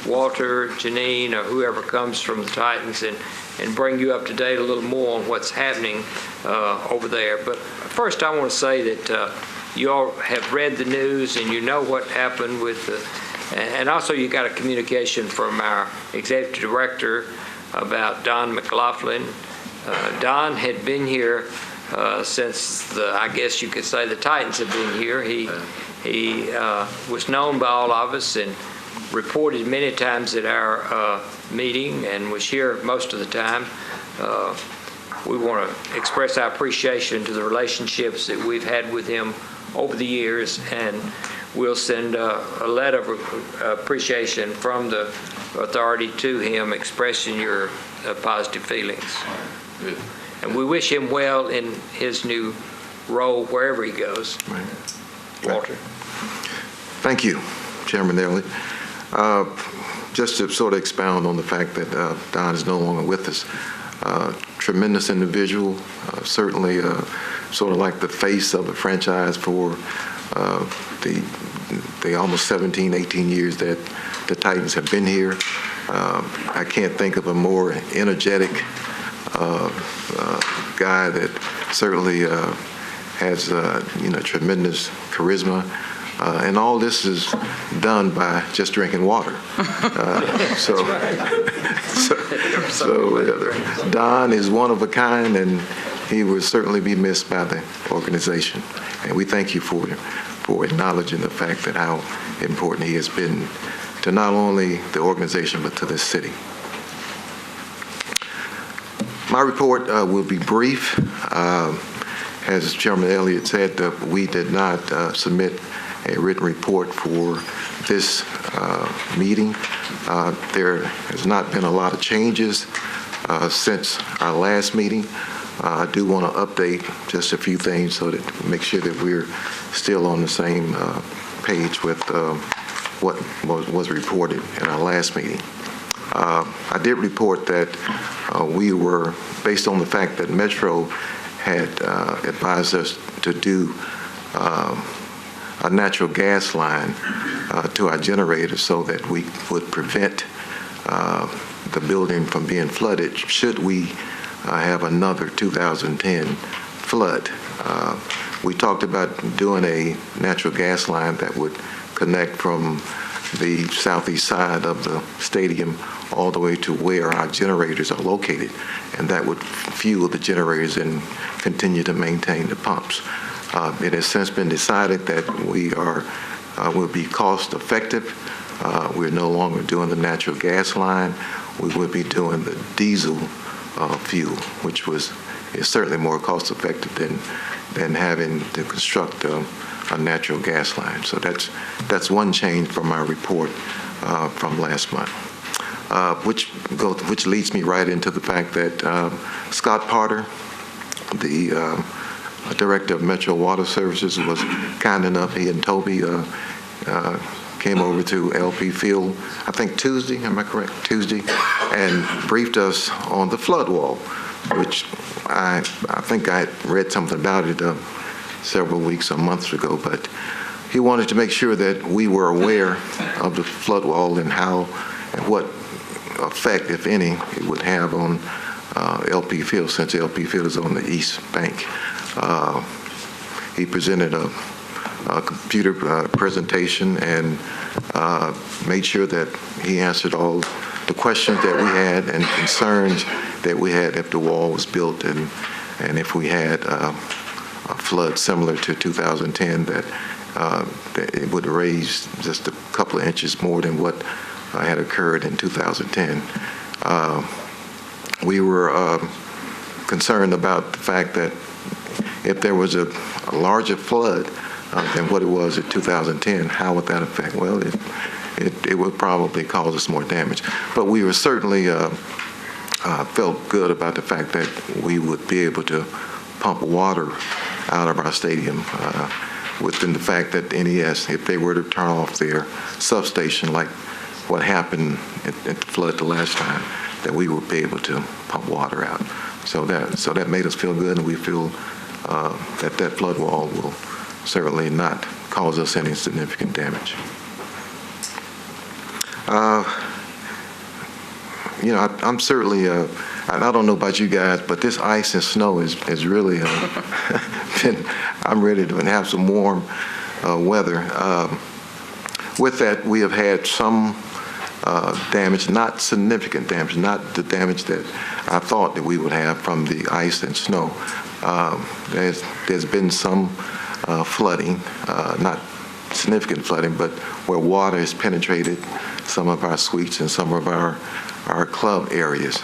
Walter, Janine, or whoever comes from the Titans, and bring you up to date a little more on what's happening over there. But first I want to say that you all have read the news and you know what happened with and also you got a communication from our executive director about Don McLaughlin. Don had been here since I guess you could say the Titans have been here. He was known by all of us and reported many times at our meeting and was here most of the time. We want to express our appreciation to the relationships that we've had with him over the years, and we'll send a letter of appreciation from the authority to him expressing your positive feelings. Good. And we wish him well in his new role wherever he goes. Right. Walter. Thank you, Chairman Elliott. Just to sort of expound on the fact that Don is no longer with us. Tremendous individual, certainly sort of like the face of the franchise for the almost 17, 18 years that the Titans have been here. I can't think of a more energetic guy that certainly has tremendous charisma. And all this is done by just drinking water. So Don is one of a kind, and he will certainly be missed by the organization. And we thank you for acknowledging the fact that how important he has been to not only the organization, but to this city. My report will be brief. As Chairman Elliott said, we did not submit a written report for this meeting. There has not been a lot of changes since our last meeting. I do want to update just a few things so that make sure that we're still on the same page with what was reported in our last meeting. I did report that we were, based on the fact that Metro had advised us to do a natural gas line to our generator so that we would prevent the building from being flooded should we have another 2010 flood. We talked about doing a natural gas line that would connect from the southeast side of the stadium all the way to where our generators are located, and that would fuel the generators and continue to maintain the pumps. It has since been decided that we will be cost effective. We're no longer doing the natural gas line. We will be doing the diesel fuel, which is certainly more cost effective than having to construct a natural gas line. So that's one change from our report from last month, which leads me right into the fact that Scott Potter, the Director of Metro Water Services, was kind enough. He and Toby came over to LP Field, I think Tuesday, am I correct? Tuesday, and briefed us on the flood wall, which I think I read something about it several weeks or months ago, but he wanted to make sure that we were aware of the flood wall and what effect, if any, it would have on LP Field, since LP Field is on the east bank. He presented a computer presentation and made sure that he answered all the questions that we had and concerns that we had if the wall was built and if we had a flood similar to 2010 that it would raise just a couple of inches more than what had occurred in 2010. We were concerned about the fact that if there was a larger flood than what it was in 2010, how would that affect? Well, it would probably cause us more damage. But we were certainly felt good about the fact that we would be able to pump water out of our stadium within the fact that NES, if they were to turn off their substation like what happened at the flood the last time, that we would be able to pump water out. So that made us feel good, and we feel that flood wall will certainly not cause us any significant damage. I'm certainly, I don't know about you guys, but this ice and snow is really I'm ready to have some warm weather. With that, we have had some damage, not significant damage, not the damage that I thought that we would have from the ice and snow. There's been some flooding, not significant flooding, but where water has penetrated some of our suites and some of our club areas.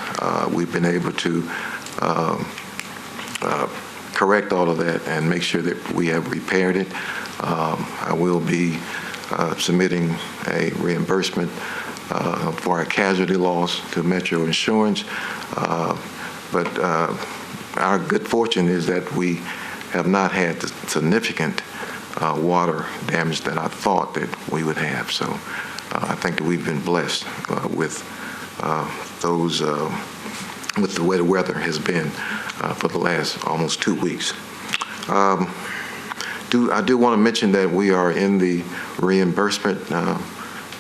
We've been able to correct all of that and make sure that we have repaired it. I will be submitting a reimbursement for our casualty loss to Metro Insurance. But our good fortune is that we have not had the significant water damage that I thought that we would have. So I think that we've been blessed with with the way the weather has been for the last almost 2 weeks. I do want to mention that we are in the reimbursement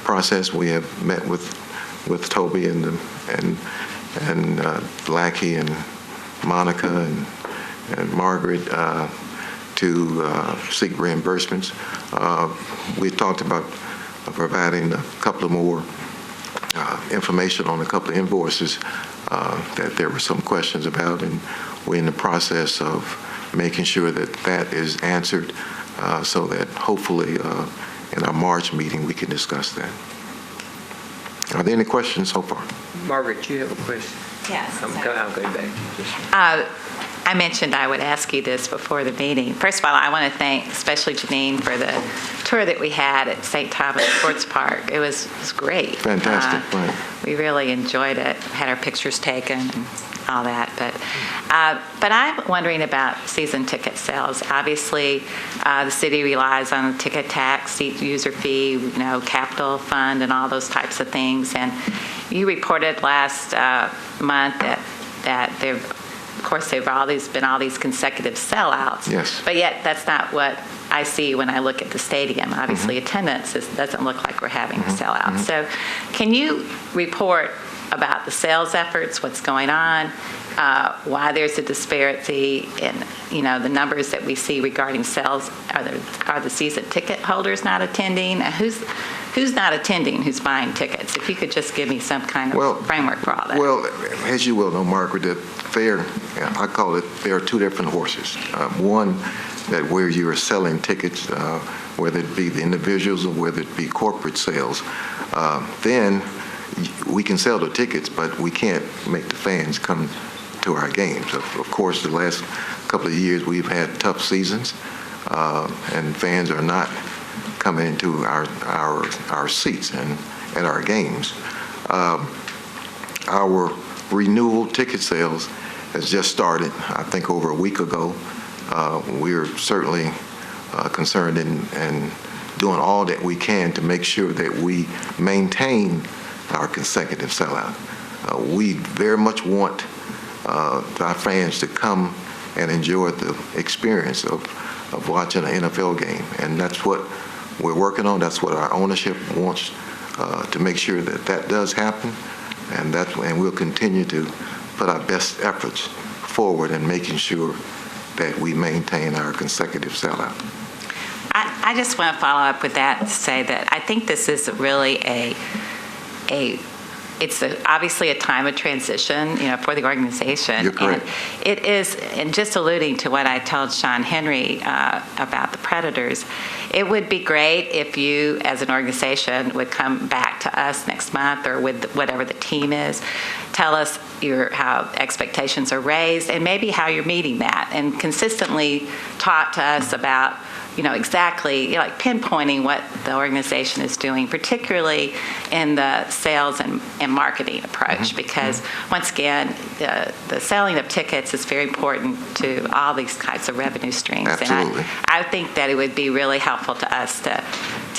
process. We have met with Toby and Blackie and Monica and Margaret to seek reimbursements. We talked about providing a couple of more information on a couple of invoices that there were some questions about, and we're in the process of making sure that that is answered so that hopefully in our March meeting we can discuss that. Are there any questions so far? Margaret, you have a question? Yes. I'm going back. I mentioned I would ask you this before the meeting. First of all, I want to thank especially Janine for the tour that we had at St. Thomas Sports Park. It was great. Fantastic, right. We really enjoyed it, had our pictures taken and all that. But I'm wondering about season ticket sales. Obviously, the city relies on the ticket tax, seat user fee, capital fund, and all those types of things. And you reported last month that there course, they've been all these consecutive sellouts. Yes. But yet, that's not what I see when I look at the stadium. Obviously, attendance doesn't look like we're having a sellout. So can you report about the sales efforts, what's going on, why there's a disparity in, the numbers that we see regarding sales? Are the season ticket holders not attending? Who's not attending, who's buying tickets? If you could just give me some kind of framework for all that. Well, as you well know, Margaret, that I call it, there are two different horses. One, that where you are selling tickets, whether it be the individuals or whether it be corporate sales, then we can sell the tickets, but we can't make the fans come to our games. Of course, the last couple of years we've had tough seasons, and fans are not coming into our seats and at our games. Our renewal ticket sales has just started, I think, over a week ago. We're certainly concerned and doing all that we can to make sure that we maintain our consecutive sellout. We very much want our fans to come and enjoy the experience of watching an NFL game, and that's what we're working on. That's what our ownership wants to make sure that that does happen, and we'll continue to put our best efforts forward in making sure that we maintain our consecutive sellout. I just want to follow up with that to say that I think this is really it's obviously a time of transition, for the organization. You're correct. And it is, and just alluding to what I told Sean Henry about the Predators, it would be great if you, as an organization, would come back to us next month or with whatever the team is, tell us how expectations are raised and maybe how you're meeting that, and consistently talk to us about exactly, like pinpointing what the organization is doing, particularly in the sales and marketing approach, because once again, the selling of tickets is very important to all these kinds of revenue streams. Absolutely. And I think that it would be really helpful to us to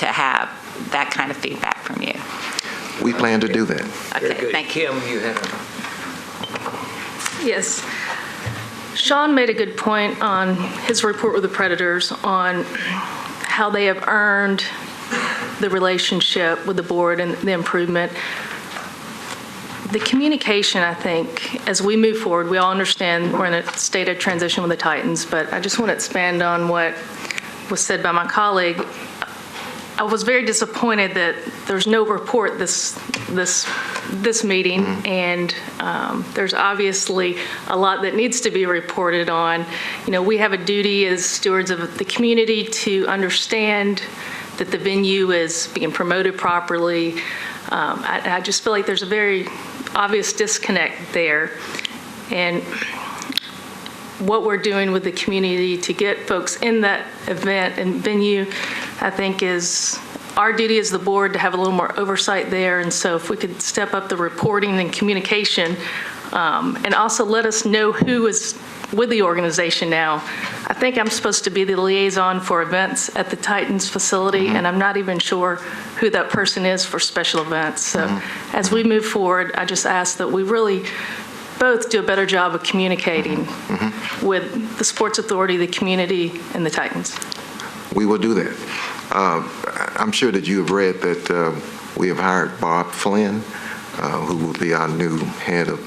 have that kind of feedback from you. We plan to do that. Very Okay, good. thank you. Kim, you had Yes. Sean made a good point on his report with the Predators on how they have earned the relationship with the board and the improvement. The communication, I think, as we move forward, we all understand we're in a state of transition with the Titans, but I just want to expand on what was said by my colleague. I was very disappointed that there's no report this meeting, and there's obviously a lot that needs to be reported on. We have a duty as stewards of the community to understand that the venue is being promoted properly. I just feel like there's a very obvious disconnect there, and what we're doing with the community to get folks in that event and venue, I think, is our duty as the board to have a little more oversight there. And so if we could step up the reporting and communication, and also let us know who is with the organization now. I think I'm supposed to be the liaison for events at the Titans facility, and I'm not even sure who that person is for special events. So as we move forward, I just ask that we really both do a better job of communicating with the Sports Authority, the community, and the Titans. We will do that. I'm sure that you have read that we have hired Bob Flynn, who will be our new head of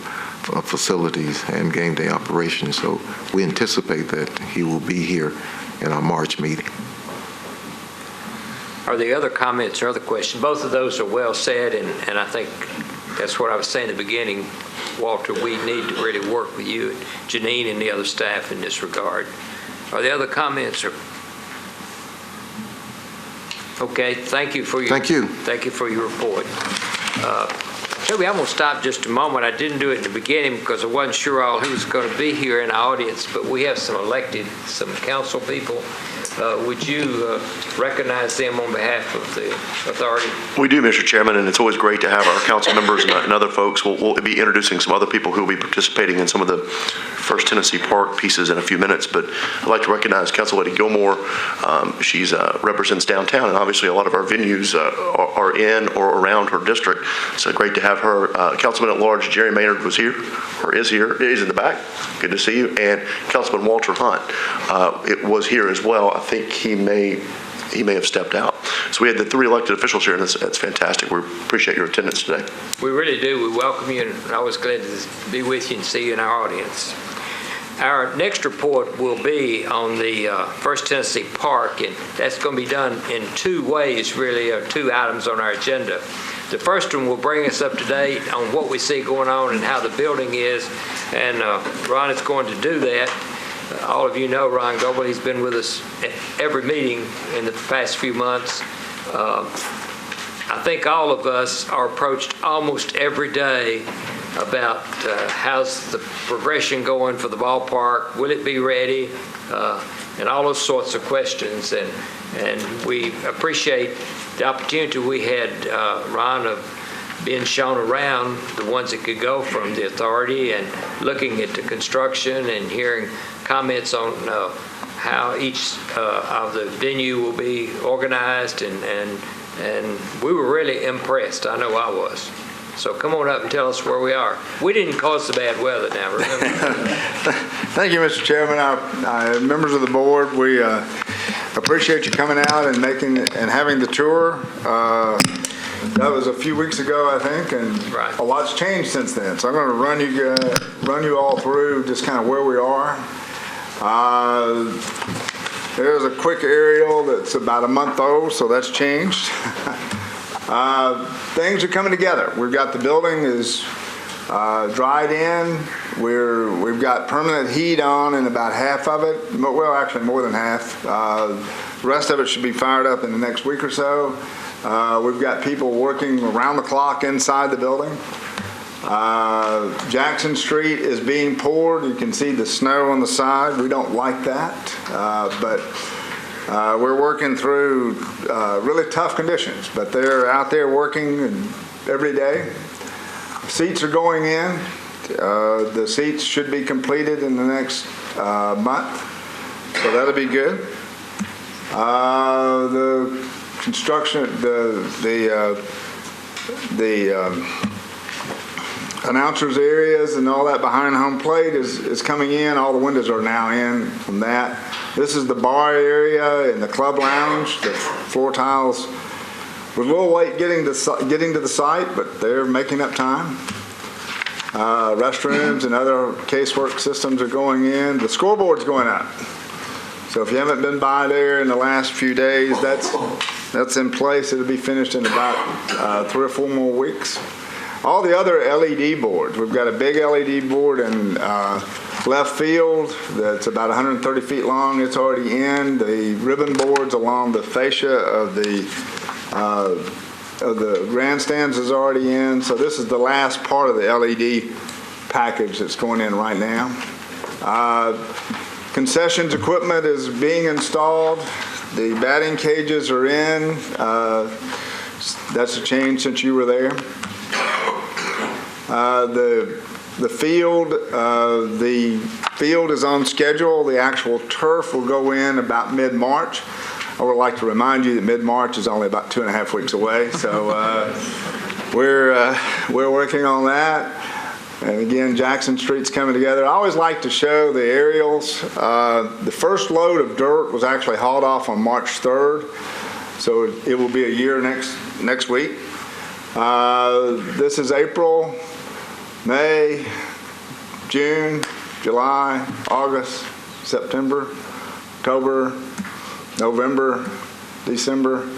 facilities and game day operations. So we anticipate that he will be here in our March meeting. Are there other comments or other questions? Both of those are well said, and I think that's what I was saying at the beginning. Walter, we need to really work with you and Janine and the other staff in this regard. Are there other comments? Okay, thank you for your report. Toby, I'm going to stop just a moment. I didn't do it in the beginning because I wasn't sure who was going to be here in the audience, but we have some council people Would you recognize them on behalf of the authority? We do, Mr. Chairman, and it's always great to have our council members and other folks. We'll be introducing some other people who will be participating in some of the First Tennessee Park pieces in a few minutes, but I'd like to recognize Council Lady Gilmore. She's represents downtown, and obviously a lot of our venues are in or around her district, so great to have her. Councilman at Large Jerry Maynard was here, or is here. He's in the back. Good to see you. And Councilman Walter Hunt it was here as well. I think he may have stepped out. So we had the 3 elected officials here, and that's fantastic. We appreciate your attendance today. We really do. We welcome you, and I'm always glad to be with you and see you in our audience. Our next report will be on the First Tennessee Park, and that's going to be done in 2 ways, really, or 2 items on our agenda. The first one will bring us up to date on what we see going on and how the building is, and Ron is going to do that. All of you know Ron Goble. He's been with us at every meeting in the past few months. I think all of us are approached almost every day about how's the progression going for the ballpark, will it be ready, and all those sorts of questions. And we appreciate the opportunity we had, Ron, of being shown around the ones that could go from the authority and looking at the construction and hearing comments on how each of the venue will be organized, and we were really impressed. I know I was. So come on up and tell us where we are. We didn't cause the bad weather now, remember? Thank you, Mr. Chairman. Our members of the board, we appreciate you coming out and having the tour. That was a few weeks ago, I think, and Right. A lot's changed since then. So I'm going to run you all through just kind of where we are. There's a quick aerial that's about a month old, so that's changed. Things are coming together. We've got the building is dried in. We've got permanent heat on in about half of it. Well, actually more than half. The rest of it should be fired up in the next week or so. We've got people working around the clock inside the building. Jackson Street is being poured. You can see the snow on the side. We don't like that, but we're working through really tough conditions, but they're out there working every day. Seats are going in. The seats should be completed in the next month, so that'll be good. The construction, the announcers areas and all that behind home plate is coming in. All the windows are now in from that. This is the bar area and the club lounge. The floor tiles was a little late getting to the site, but they're making up time. Restrooms and other casework systems are going in. The scoreboard's going up. So if you haven't been by there in the last few days, that's in place. It'll be finished in about 3 or 4 more weeks. All the other LED boards, we've got a big LED board in left field that's about 130 feet long. It's already in. The ribbon boards along the fascia of the grandstands is already in. So this is the last part of the LED package that's going in right now. Concessions equipment is being installed. The batting cages are in. That's a change since you were there. The field is on schedule. The actual turf will go in about mid-March. I would like to remind you that mid-March is only about 2.5 weeks away. So we're working on that. And again, Jackson Street's coming together. I always like to show the aerials. The first load of dirt was actually hauled off on March 3rd. So it will be a year next week. This is April, May, June, July, August, September, October, November, December,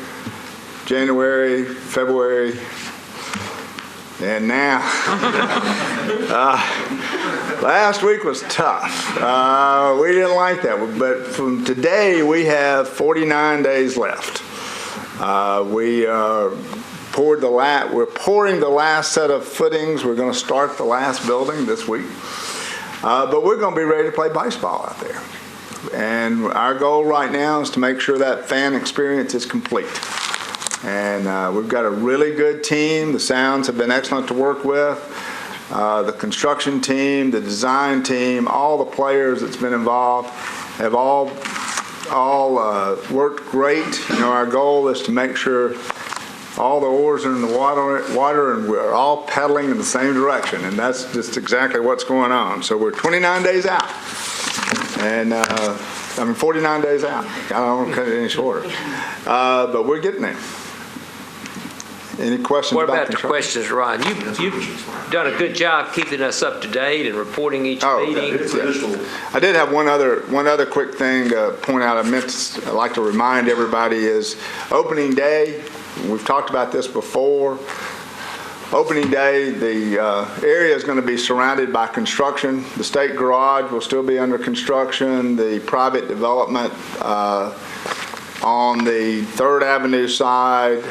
January, February, and now. Last week was tough. We didn't like that, but from today we have 49 days left. We're pouring the last set of footings. We're going to start the last building this week. But we're going to be ready to play baseball out there. And our goal right now is to make sure that fan experience is complete. And we've got a really good team. The sounds have been excellent to work with. The construction team, the design team, all the players that's been involved have all worked great. You know, our goal is to make sure all the oars are in the water and we're all pedaling in the same direction. And that's just exactly what's going on. So we're 29 days out. And 49 days out. I don't want to cut it any shorter. But we're getting there. Any questions What about about the questions, Ron? You've done a good job keeping us up to date and reporting each meeting. I did have one other quick thing to point out. I'd like to remind everybody is opening day. We've talked about this before. Opening day, the area is going to be surrounded by construction. The state garage will still be under construction. The private development on the 3rd Avenue side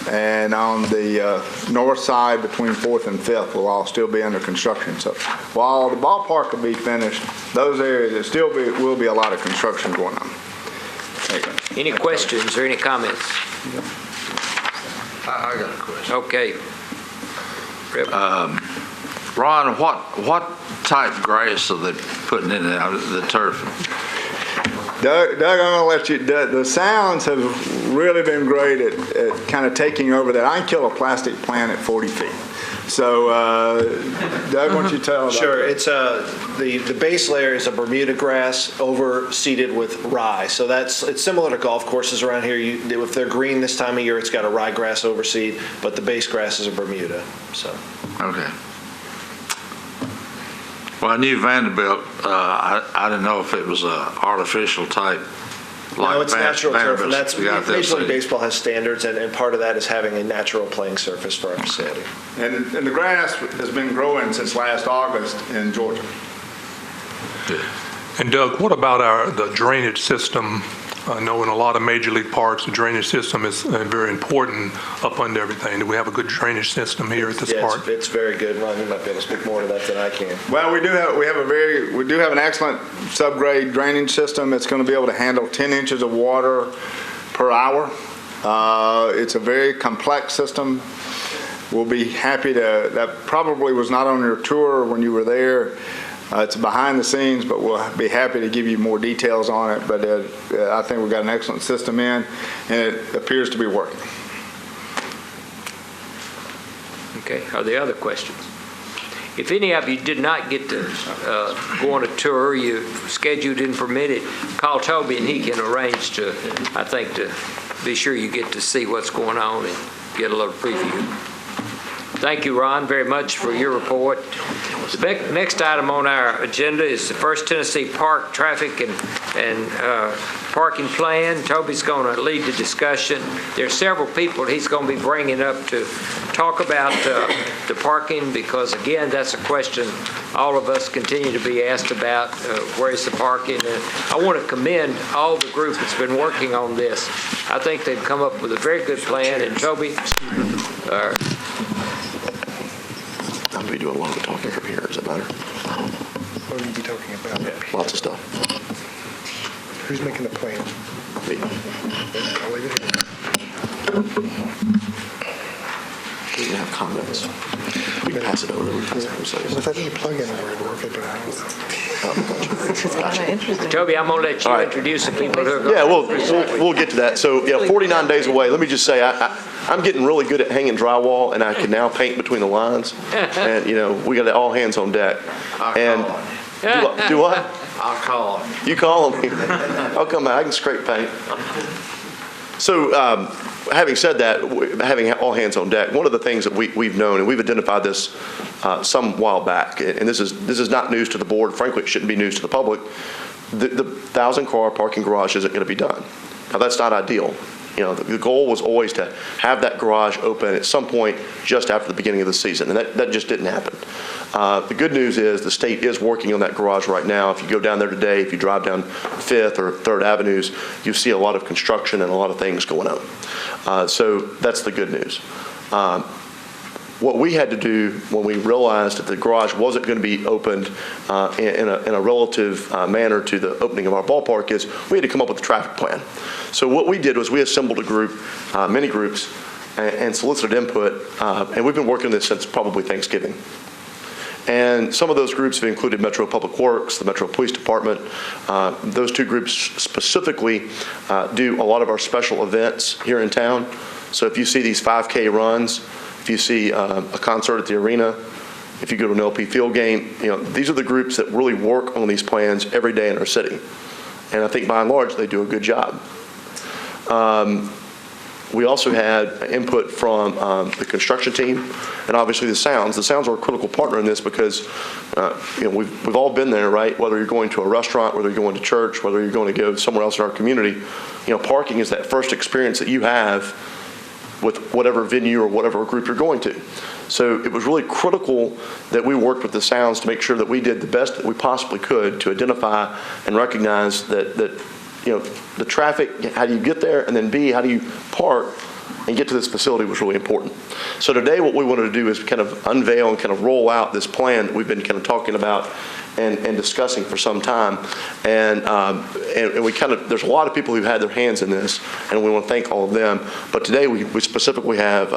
and on the north side between 4th and 5th will all still be under construction. So while the ballpark will be finished, those areas, there still will be a lot of construction going on. There you go. Any questions or any comments? I got a question. Okay. Rip. Ron, what type grass are they putting in the turf? Doug, I'm going to let you, the sounds have really been great at kind of taking over that. I can kill a plastic plant at 40 feet. So, Doug, why don't you tell about Sure. that? It's the base layer is a Bermuda grass overseeded with rye. So it's similar to golf courses around here. If they're green this time of year, it's got a ryegrass overseed, but the base grass is a Bermuda. So. Okay. Well, I knew Vanderbilt. I didn't know if it was a artificial type. No, it's natural turf, and that's Vanderbilt's got Major League that Baseball has standards, and part of that is having a natural playing surface for our facility. And the grass has been growing since last August in Georgia. And Doug, what about the drainage system? I know in a lot of major league parks, the drainage system is very important up under everything. Do we have a good drainage system here at this park? It's very good. Ron, you might be able to speak more to that than I can. Well, we do have an excellent subgrade drainage system. It's going to be able to handle 10 inches of water per hour. It's a very complex system. We'll be happy to, that probably was not on your tour when you were there. It's behind the scenes, but we'll be happy to give you more details on it. But I think we've got an excellent system in, and it appears to be working. Okay. Are there other questions? If any of you did not get to go on a tour, your schedule didn't permit it, call Toby and he can arrange to be sure you get to see what's going on and get a little preview. Thank you, Ron, very much for your report. The next item on our agenda is the First Tennessee Park Traffic and Parking Plan. Toby's going to lead the discussion. There are several people he's going to be bringing up to talk about the parking because, again, that's a question all of us continue to be asked about, where's the parking? And I want to commend all the group that's been working on this. I think they've come up with a very good plan, and Toby, I'm going to be doing a lot of the talking from here. Does it matter? What will you be talking about? Lots of stuff. Who's making the plan? Me. I'll leave it here. You can have comments. We can pass it over. We can pass it over. Well, if I didn't plug in, it would work. Toby, I'm going to let you introduce the people who are going Yeah, we'll get to that. So, 49 days away. Let me just say, I'm getting really good at hanging drywall, and I can now paint between the lines. And, we got all hands on deck. And do what? I'll call him. You call them. I'll come back. I can scrape paint. So, having said that, having all hands on deck, one of the things that we've known, and we've identified this some while back, and this is not news to the board. Frankly, it shouldn't be news to the public. The 1,000-car parking garage isn't going to be done. Now, that's not ideal. The goal was always to have that garage open at some point just after the beginning of the season, and that just didn't happen. The good news is the state is working on that garage right now. If you go down there today, if you drive down 5th or 3rd Avenues, you see a lot of construction and a lot of things going on. So that's the good news. what we had to do when we realized that the garage wasn't going to be opened in a relative manner to the opening of our ballpark is we had to come up with a traffic plan. So what we did was we assembled a group, many groups, and solicited input, and we've been working on this since probably Thanksgiving. And some of those groups have included Metro Public Works, the Metro Police Department. Those two groups specifically do a lot of our special events here in town. So if you see these 5K runs, if you see a concert at the arena, if you go to an LP field game, these are the groups that really work on these plans every day in our city. And I think by and large, they do a good job. We also had input from the construction team and obviously the sounds. The sounds are a critical partner in this because we've all been there, right? Whether you're going to a restaurant, whether you're going to church, whether you're going to go somewhere else in our community, parking is that first experience that you have with whatever venue or whatever group you're going to. So it was really critical that we worked with the sounds to make sure that we did the best that we possibly could to identify and recognize that the traffic, how do you get there, and then B, how do you park and get to this facility was really important. So today what we wanted to do is kind of unveil and kind of roll out this plan that we've been kind of talking about and discussing for some time. And we kind of, there's a lot of people who've had their hands in this, and we want to thank all of them. But today we specifically have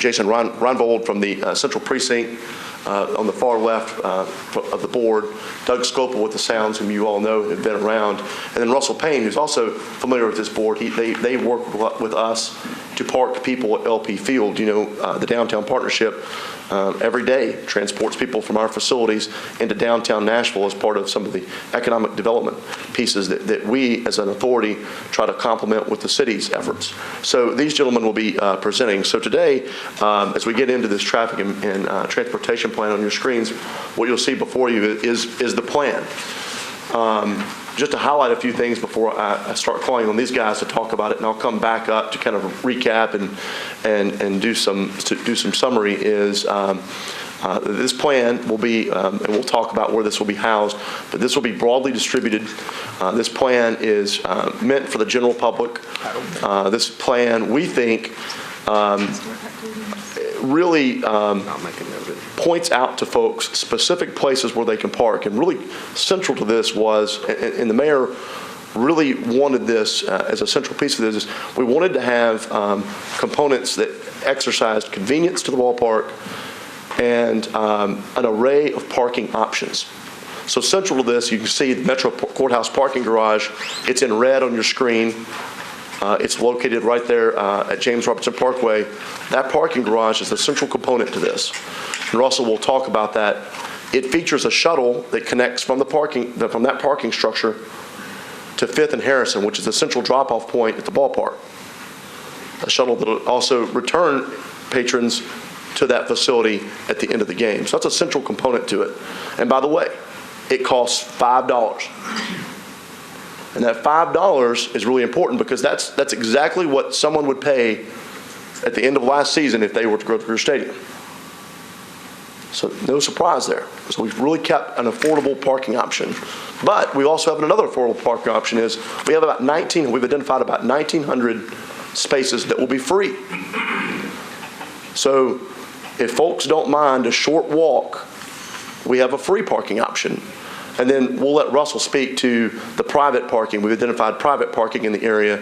Jason Ronvold from the Central Precinct, on the far left of the board, Doug Scopel with the Sounds, whom you all know have been around, and then Russell Payne, who's also familiar with this board. They work with us to park people at LP Field. The downtown partnership every day transports people from our facilities into downtown Nashville as part of some of the economic development pieces that we as an authority try to complement with the city's efforts. So these gentlemen will be presenting. So today, as we get into this traffic and transportation plan on your screens, what you'll see before you is the plan. Just to highlight a few things before I start calling on these guys to talk about it, and I'll come back up to kind of recap and do some summary, is this plan will be, and we'll talk about where this will be housed, but this will be broadly distributed. This plan is meant for the general public. This plan, we think, really points out to folks specific places where they can park. And really central to this was, and the mayor really wanted this as a central piece of this, is we wanted to have components that exercised convenience to the ballpark and an array of parking options. So central to this, you can see the Metro Courthouse parking garage. It's in red on your screen. It's located right there at James Robertson Parkway. That parking garage is the central component to this. And Russell will talk about that. It features a shuttle that connects from that parking structure to 5th and Harrison, which is the central drop-off point at the ballpark. A shuttle that will also return patrons to that facility at the end of the game. So that's a central component to it. And by the way, it costs $5. And that $5 is really important because that's exactly what someone would pay at the end of last season if they were to go to your stadium. So no surprise there. So we've really kept an affordable parking option. But we also have another affordable parking option is we've identified about 1,900 spaces that will be free. So if folks don't mind a short walk, we have a free parking option. And then we'll let Russell speak to the private parking. We've identified private parking in the area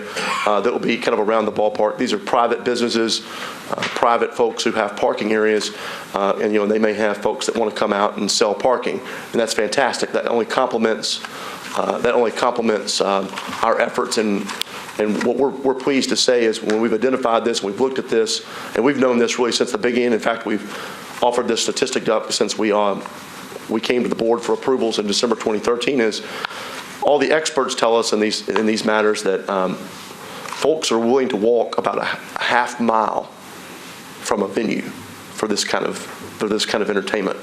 that will be kind of around the ballpark. These are private businesses, private folks who have parking areas, and they may have folks that want to come out and sell parking, and that's fantastic. That only complements our efforts. And what we're pleased to say is when we've identified this, and we've looked at this, and we've known this really since the beginning. In fact, we've offered this statistic up since we came to the board for approvals in December 2013, is all the experts tell us in these matters that folks are willing to walk about a half mile from a venue for this kind of entertainment.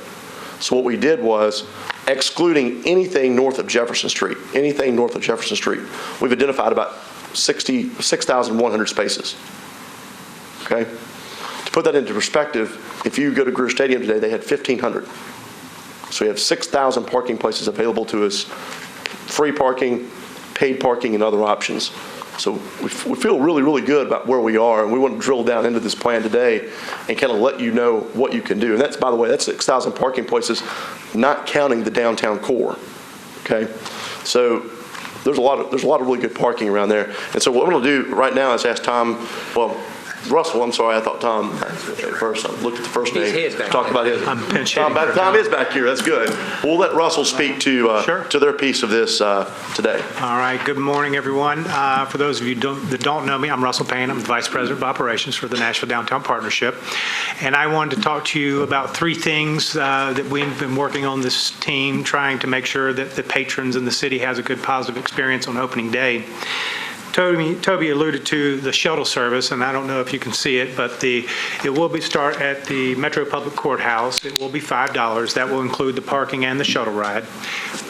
So what we did was, excluding anything north of Jefferson Street, we've identified about 6,100 spaces. Okay? To put that into perspective, if you go to Greer Stadium today, they had 1,500. So we have 6,000 parking places available to us, free parking, paid parking, and other options. So we feel really, really good about where we are, and we want to drill down into this plan today and kind of let you know what you can do. And that's, by the way, that's 6,000 parking places, not counting the downtown core. Okay, so there's a lot of really good parking around there. And so what I'm going to do right now is ask Russell, I'm sorry, I thought Tom first. I looked at the first name. Talked about his. I'm pinch Tom is back here. That's good. We'll let Russell speak to their piece of this today. All right. Good morning, everyone. For those of you that don't know me, I'm Russell Payne. I'm the Vice President of Operations for the Nashville Downtown Partnership. And I wanted to talk to you about three things that we've been working on this team, trying to make sure that the patrons in the city has a good, positive experience on opening day. Toby alluded to the shuttle service, and I don't know if you can see it, but it will start at the Metro Public Courthouse. It will be $5. That will include the parking and the shuttle ride.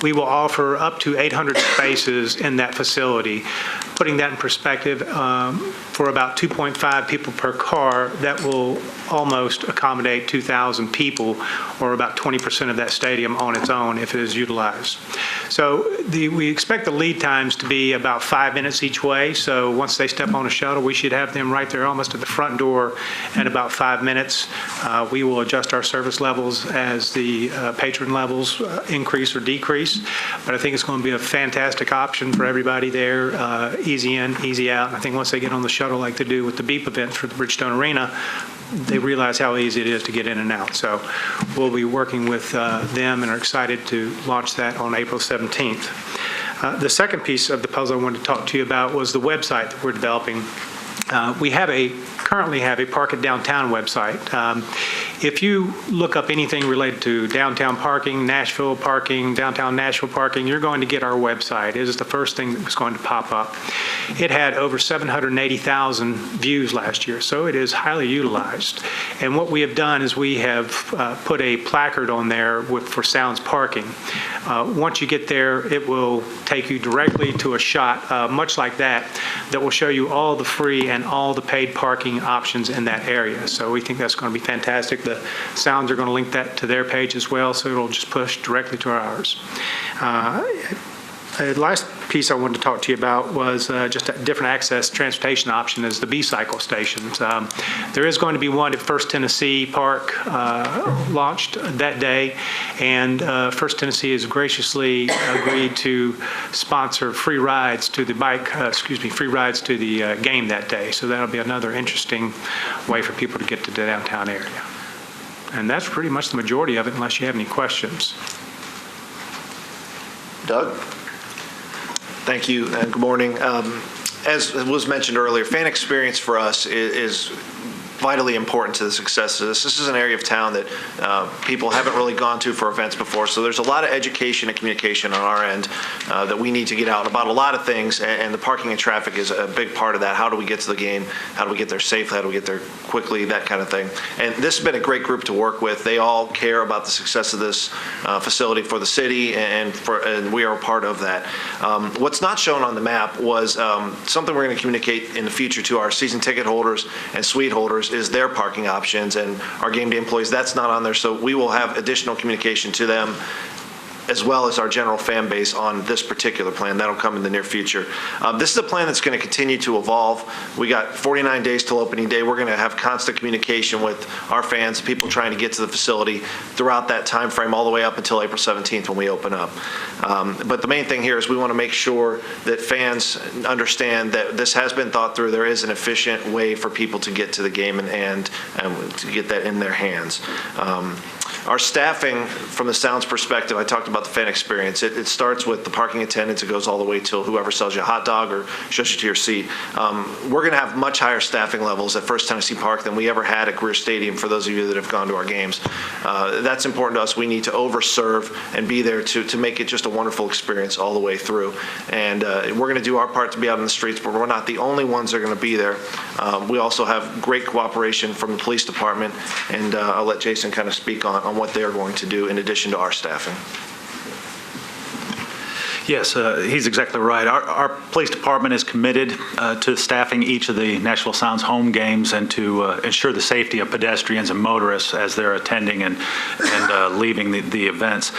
We will offer up to 800 spaces in that facility. Putting that in perspective, for about 2.5 people per car, that will almost accommodate 2,000 people, or about 20% of that stadium on its own if it is utilized. So we expect the lead times to be about 5 minutes each way. So once they step on a shuttle, we should have them right there almost at the front door in about 5 minutes. We will adjust our service levels as the patron levels increase or decrease. But I think it's going to be a fantastic option for everybody there. Easy in, easy out. I think once they get on the shuttle like they do with the Beep events for the Bridgestone Arena, they realize how easy it is to get in and out. So we'll be working with them and are excited to launch that on April 17th. The second piece of the puzzle I wanted to talk to you about was the website that we're developing. We currently have a Park It Downtown website. If you look up anything related to downtown parking, Nashville parking, downtown Nashville parking, you're going to get our website. It is the first thing that was going to pop up. It had over 780,000 views last year, so it is highly utilized. And what we have done is we have put a placard on there for Sounds Parking. Once you get there, it will take you directly to a shot, much like that will show you all the free and all the paid parking options in that area. So we think that's going to be fantastic. The Sounds are going to link that to their page as well, so it'll just push directly to ours. The last piece I wanted to talk to you about was just a different access transportation option is the B-cycle stations. There is going to be one at First Tennessee Park launched that day, and First Tennessee has graciously agreed to sponsor free rides to the game that day. So that'll be another interesting way for people to get to the downtown area. And that's pretty much the majority of it, unless you have any questions. Doug? Thank you, and good morning. As was mentioned earlier, fan experience for us is vitally important to the success of this. This is an area of town that people haven't really gone to for events before, so there's a lot of education and communication on our end that we need to get out about a lot of things, and the parking and traffic is a big part of that. How do we get to the game? How do we get there safely? How do we get there quickly? That kind of thing. And this has been a great group to work with. They all care about the success of this facility for the city, and we are a part of that. What's not shown on the map was something we're going to communicate in the future to our season ticket holders and suite holders is their parking options, and our game day employees, that's not on there, so we will have additional communication to them as well as our general fan base on this particular plan. That'll come in the near future. This is a plan that's going to continue to evolve. We got 49 days till opening day. We're going to have constant communication with our fans, people trying to get to the facility throughout that time frame, all the way up until April 17th when we open up. But the main thing here is we want to make sure that fans understand that this has been thought through. There is an efficient way for people to get to the game and to get that in their hands. Our staffing, from the Sounds perspective, I talked about the fan experience. It starts with the parking attendants. It goes all the way till whoever sells you a hot dog or shows you to your seat. We're going to have much higher staffing levels at First Tennessee Park than we ever had at Greer Stadium, for those of you that have gone to our games. That's important to us. We need to overserve and be there to make it just a wonderful experience all the way through. And we're going to do our part to be out in the streets, but we're not the only ones that are going to be there. We also have great cooperation from the police department, and I'll let Jason kind of speak on what they're going to do in addition to our staffing. Yes, he's exactly right. Our police department is committed to staffing each of the Nashville Sounds home games and to ensure the safety of pedestrians and motorists as they're attending and leaving the events.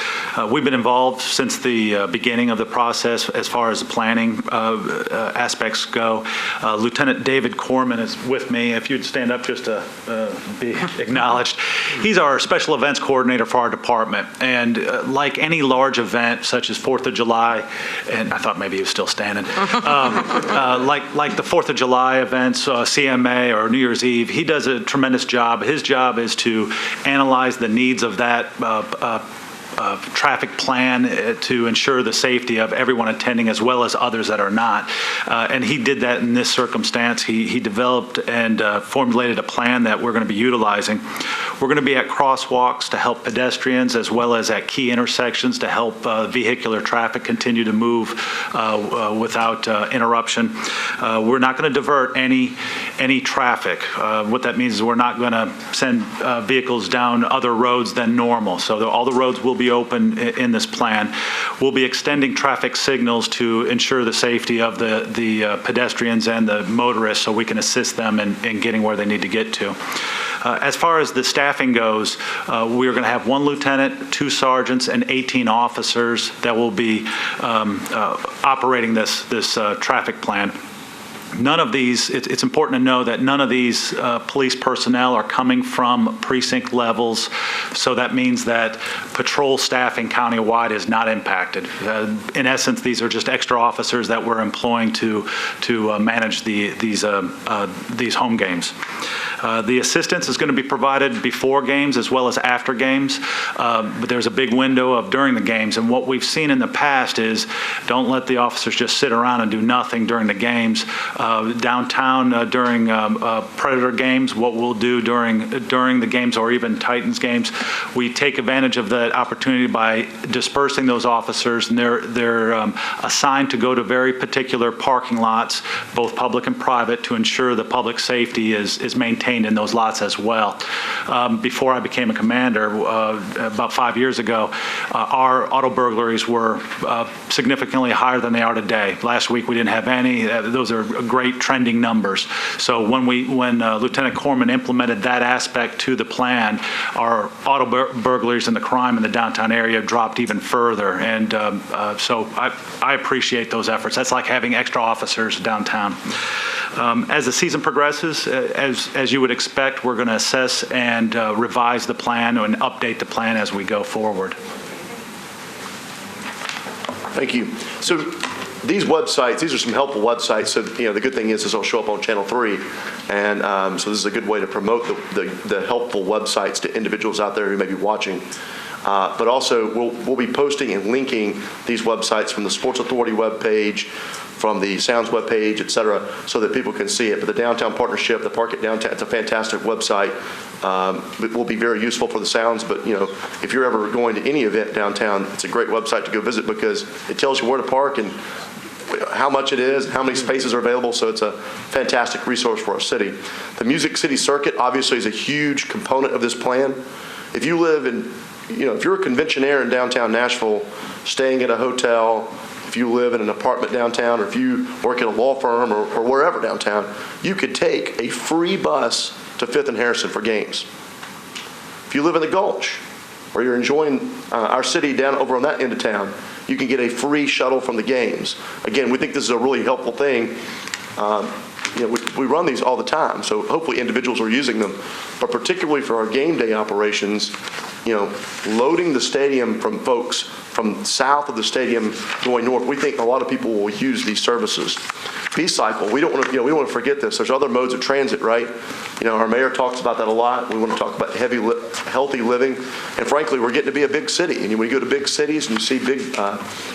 We've been involved since the beginning of the process as far as the planning aspects go. Lieutenant David Corman is with me. If you'd stand up just to be acknowledged. He's our special events coordinator for our department. And like any large event, such as 4th of July, and I thought maybe he was still standing, like the 4th of July events, CMA or New Year's Eve, he does a tremendous job. His job is to analyze the needs of that traffic plan to ensure the safety of everyone attending as well as others that are not. And he did that in this circumstance. He developed and formulated a plan that we're going to be utilizing. We're going to be at crosswalks to help pedestrians as well as at key intersections to help vehicular traffic continue to move without interruption. We're not going to divert any traffic. What that means is we're not going to send vehicles down other roads than normal. So all the roads will be open in this plan. We'll be extending traffic signals to ensure the safety of the pedestrians and the motorists so we can assist them in getting where they need to get to. As far as the staffing goes, we're going to have 1 lieutenant, 2 sergeants, and 18 officers that will be operating this traffic plan. None of these, it's important to know that none of these police personnel are coming from precinct levels, so that means that patrol staffing countywide is not impacted. In essence, these are just extra officers that we're employing to manage these home games. The assistance is going to be provided before games as well as after games, but there's a big window of during the games, and what we've seen in the past is don't let the officers just sit around and do nothing during the games. Downtown during Predator games, what we'll do during the games or even Titans games, we take advantage of that opportunity by dispersing those officers, and they're assigned to go to very particular parking lots, both public and private, to ensure the public safety is maintained in those lots as well. Before I became a commander, about 5 years ago, our auto burglaries were significantly higher than they are today. Last week we didn't have any. Those are great trending numbers. So when Lieutenant Corman implemented that aspect to the plan, our auto burglaries and the crime in the downtown area dropped even further. And so I appreciate those efforts. That's like having extra officers downtown. As the season progresses, as you would expect, we're going to assess and revise the plan and update the plan as we go forward. Thank you. So these websites, these are some helpful websites. So, the good thing is they'll show up on Channel 3. And so this is a good way to promote the helpful websites to individuals out there who may be watching. But also, we'll be posting and linking these websites from the Sports Authority webpage, from the Sounds webpage, et cetera, so that people can see it. But the Downtown Partnership, the Park at Downtown, it's a fantastic website. It will be very useful for the Sounds, but if you're ever going to any event downtown, it's a great website to go visit because it tells you where to park and how much it is, how many spaces are available, so it's a fantastic resource for our city. The Music City Circuit obviously is a huge component of this plan. If you live in, if you're a conventionaire in downtown Nashville, staying at a hotel, if you live in an apartment downtown, or if you work at a law firm or wherever downtown, you could take a free bus to 5th and Harrison for games. If you live in the Gulch, or you're enjoying our city down over on that end of town, you can get a free shuttle from the games. Again, we think this is a really helpful thing. We run these all the time, so hopefully individuals are using them. But particularly for our game day operations, loading the stadium from folks from south of the stadium going north, we think a lot of people will use these services. B-cycle, we don't want to forget this. There's other modes of transit, right? Our mayor talks about that a lot. We want to talk about healthy living. And frankly, we're getting to be a big city. And when you go to big cities and you see big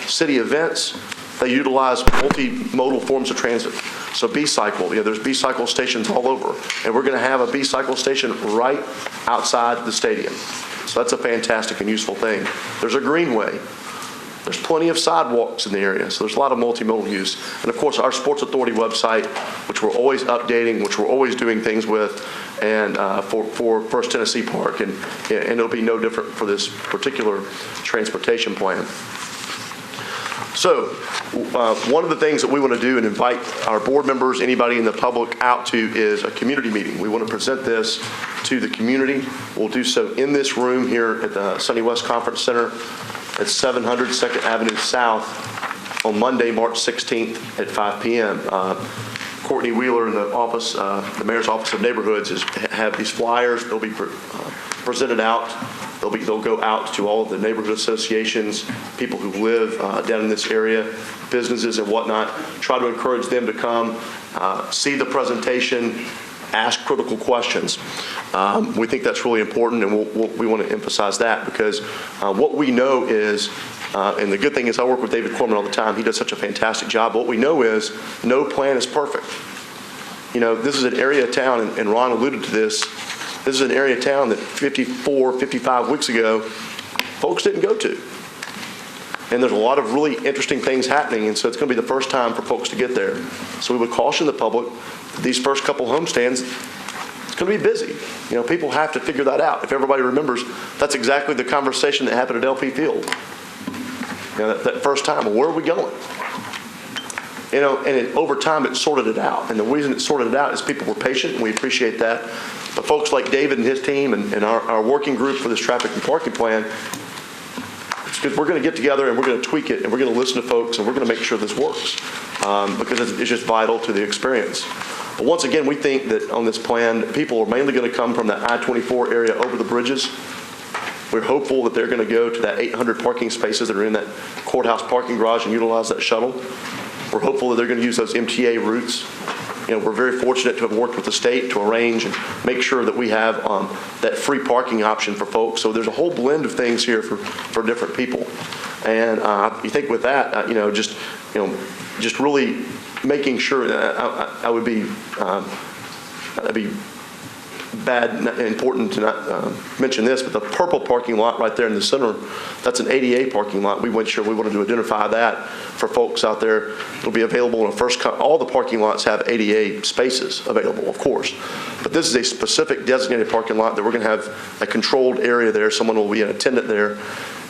city events, they utilize multimodal forms of transit. So B-cycle, there's B-cycle stations all over. And we're going to have a B-cycle station right outside the stadium. So that's a fantastic and useful thing. There's a greenway. There's plenty of sidewalks in the area, so there's a lot of multimodal use. And of course, our Sports Authority website, which we're always updating, which we're always doing things with, and for First Tennessee Park, and it'll be no different for this particular transportation plan. So one of the things that we want to do and invite our board members, anybody in the public out to is a community meeting. We want to present this to the community. We'll do so in this room here at the Sunny West Conference Center at 700 2nd Avenue South on Monday, March 16th at 5 p.m. Courtney Wheeler in the office, the Mayor's Office of Neighborhoods have these flyers. They'll be presented out. They'll go out to all of the neighborhood associations, people who live down in this area, businesses and whatnot. Try to encourage them to come, see the presentation, ask critical questions. We think that's really important, and we want to emphasize that because what we know is, and the good thing is I work with David Corman all the time. He does such a fantastic job. What we know is no plan is perfect. You know, this is an area of town, and Ron alluded to this. This is an area of town that 54, 55 weeks ago, folks didn't go to. And there's a lot of really interesting things happening, and so it's going to be the first time for folks to get there. So we would caution the public, these first couple homestands, it's going to be busy. You know, people have to figure that out. If everybody remembers, that's exactly the conversation that happened at LP Field. You know, that first time, well, where are we going? You know, and over time it sorted it out. And the reason it sorted it out is people were patient, and we appreciate that. But folks like David and his team and our working group for this traffic and parking plan, it's good. We're going to get together and we're going to tweak it and we're going to listen to folks and we're going to make sure this works because it's just vital to the experience. But once again, we think that on this plan, people are mainly going to come from the I-24 area over the bridges. We're hopeful that they're going to go to that 800 parking spaces that are in that courthouse parking garage and utilize that shuttle. We're hopeful that they're going to use those MTA routes. You know, we're very fortunate to have worked with the state to arrange and make sure that we have that free parking option for folks. So there's a whole blend of things here for different people. And you think with that, just really making sure that I'd be important to not mention this, but the purple parking lot right there in the center, that's an ADA parking lot. We wanted to identify that for folks out there. It'll be available in all the parking lots have ADA spaces available, of course. But this is a specific designated parking lot that we're going to have a controlled area there. Someone will be an attendant there.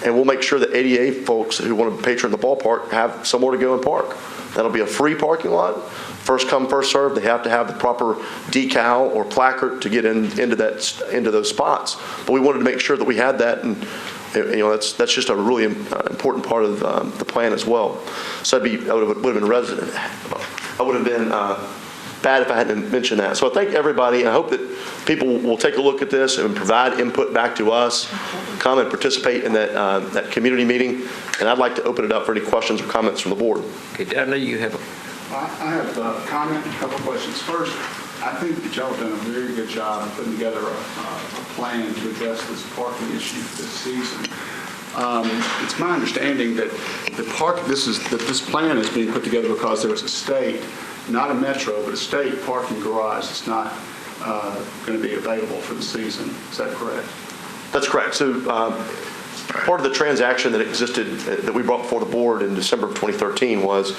And we'll make sure that ADA folks who want to patron the ballpark have somewhere to go and park. That'll be a free parking lot. First come, first served. They have to have the proper decal or placard to get into those spots. But we wanted to make sure that we had that, and that's just a really important part of the plan as well. So I would have been bad if I hadn't mentioned that. So I thank everybody, and I hope that people will take a look at this and provide input back to us, come and participate in that community meeting. And I'd like to open it up for any questions or comments from the board. Okay, Dudley, you have I have a comment, a couple of questions. First, I think that y'all have done a very good job of putting together a plan to address this parking issue this season. It's my understanding that this plan is being put together because there was a state, not a metro, but a state parking garage that's not going to be available for the season. Is that correct? That's correct. So part of the transaction that existed that we brought before the board in December of 2013 was,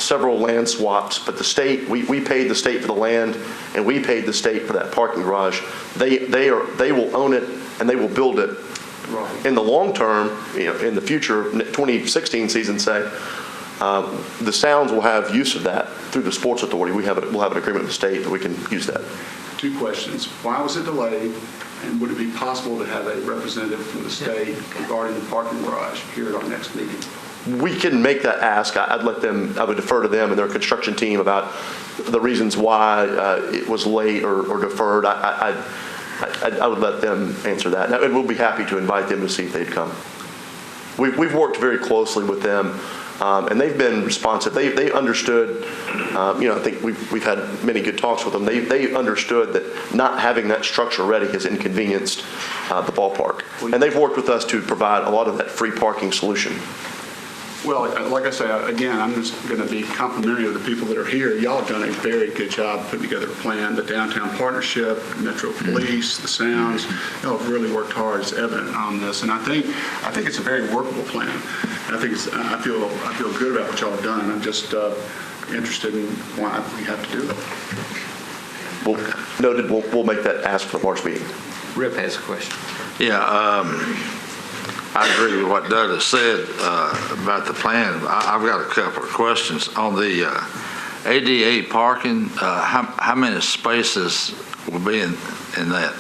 several land swaps. But the state, we paid the state for the land, and we paid the state for that parking garage. They will own it and they will build it. Right. In the long term, in the future, 2016 season, say, the Sounds will have use of that through the Sports Authority. We'll have an agreement with the state that we can use that. Two questions. Why was it delayed? And would it be possible to have a representative from the state regarding the parking garage here at our next meeting? We can make that ask. I would defer to them and their construction team about the reasons why it was late or deferred. I would let them answer that. And we'll be happy to invite them to see if they'd come. We've worked very closely with them, and they've been responsive. They understood, I think we've had many good talks with them. They understood that not having that structure ready has inconvenienced the ballpark. And they've worked with us to provide a lot of that free parking solution. Well, like I say, again, I'm just going to be complimentary of the people that are here. Y'all have done a very good job putting together a plan. The Downtown Partnership, Metro Police, the Sounds, y'all have really worked hard. It's evident on this, and I think it's a very workable plan. And I feel good about what y'all have done, and I'm just interested in why we have to do it. Well, noted. We'll make that ask for the March meeting. Rip has a question. Yeah. I agree with what Doug has said about the plan. I've got a couple of questions. On the ADA parking, how many spaces will be in that?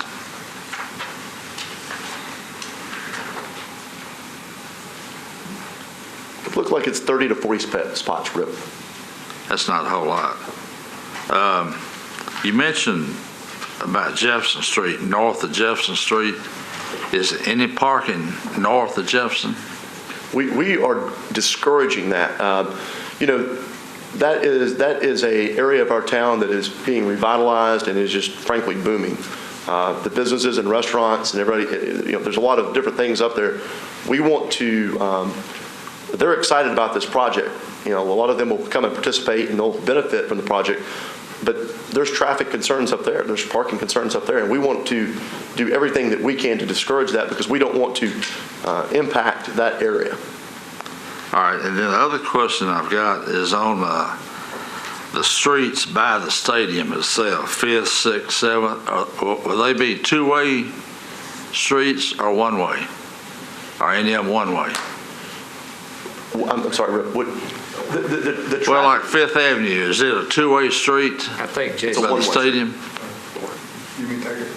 It looks like it's 30 to 40 spots, Rip. That's not a whole lot. You mentioned about Jefferson Street, north of Jefferson Street. Is there any parking north of Jefferson? We are discouraging that. That is a area of our town that is being revitalized and is just frankly booming. The businesses and restaurants and everybody, there's a lot of different things up there. We want to, they're excited about this project. A lot of them will come and participate and they'll benefit from the project. But there's traffic concerns up there. There's parking concerns up there. And we want to do everything that we can to discourage that because we don't want to impact that area. All right, and then the other question I've got is on the streets by the stadium itself, 5th, 6th, 7th. Will they be two-way streets or one-way? Or any of them one-way? I'm sorry, Rip. Well, like 5th Avenue, is it a two-way street? I think By the stadium? You mean take it?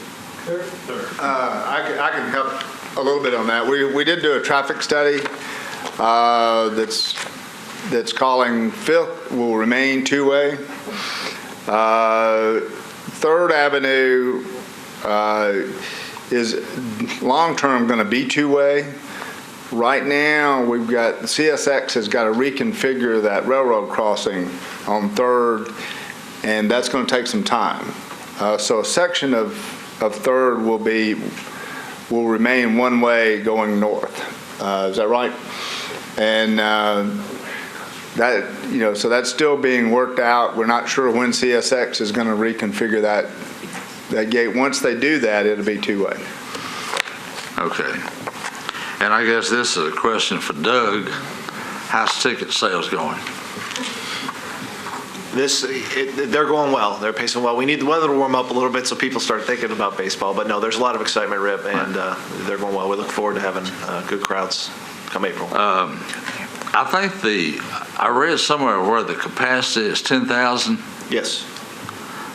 I can help a little bit on that. We did do a traffic study that's calling 5th will remain two-way. 3rd Avenue is long-term going to be two-way. Right now, we've got CSX has got to reconfigure that railroad crossing on 3rd, and that's going to take some time. So a section of 3rd will remain one way going north. Is that right? And so that's still being worked out. We're not sure when CSX is going to reconfigure that gate. Once they do that, it'll be two-way. Okay. And I guess this is a question for Doug. How's ticket sales going? They're going well. They're pacing well. We need the weather to warm up a little bit so people start thinking about baseball. But no, there's a lot of excitement, Rip, and they're going well. We look forward to having good crowds come April. I think I read somewhere where the capacity is 10,000. Yes.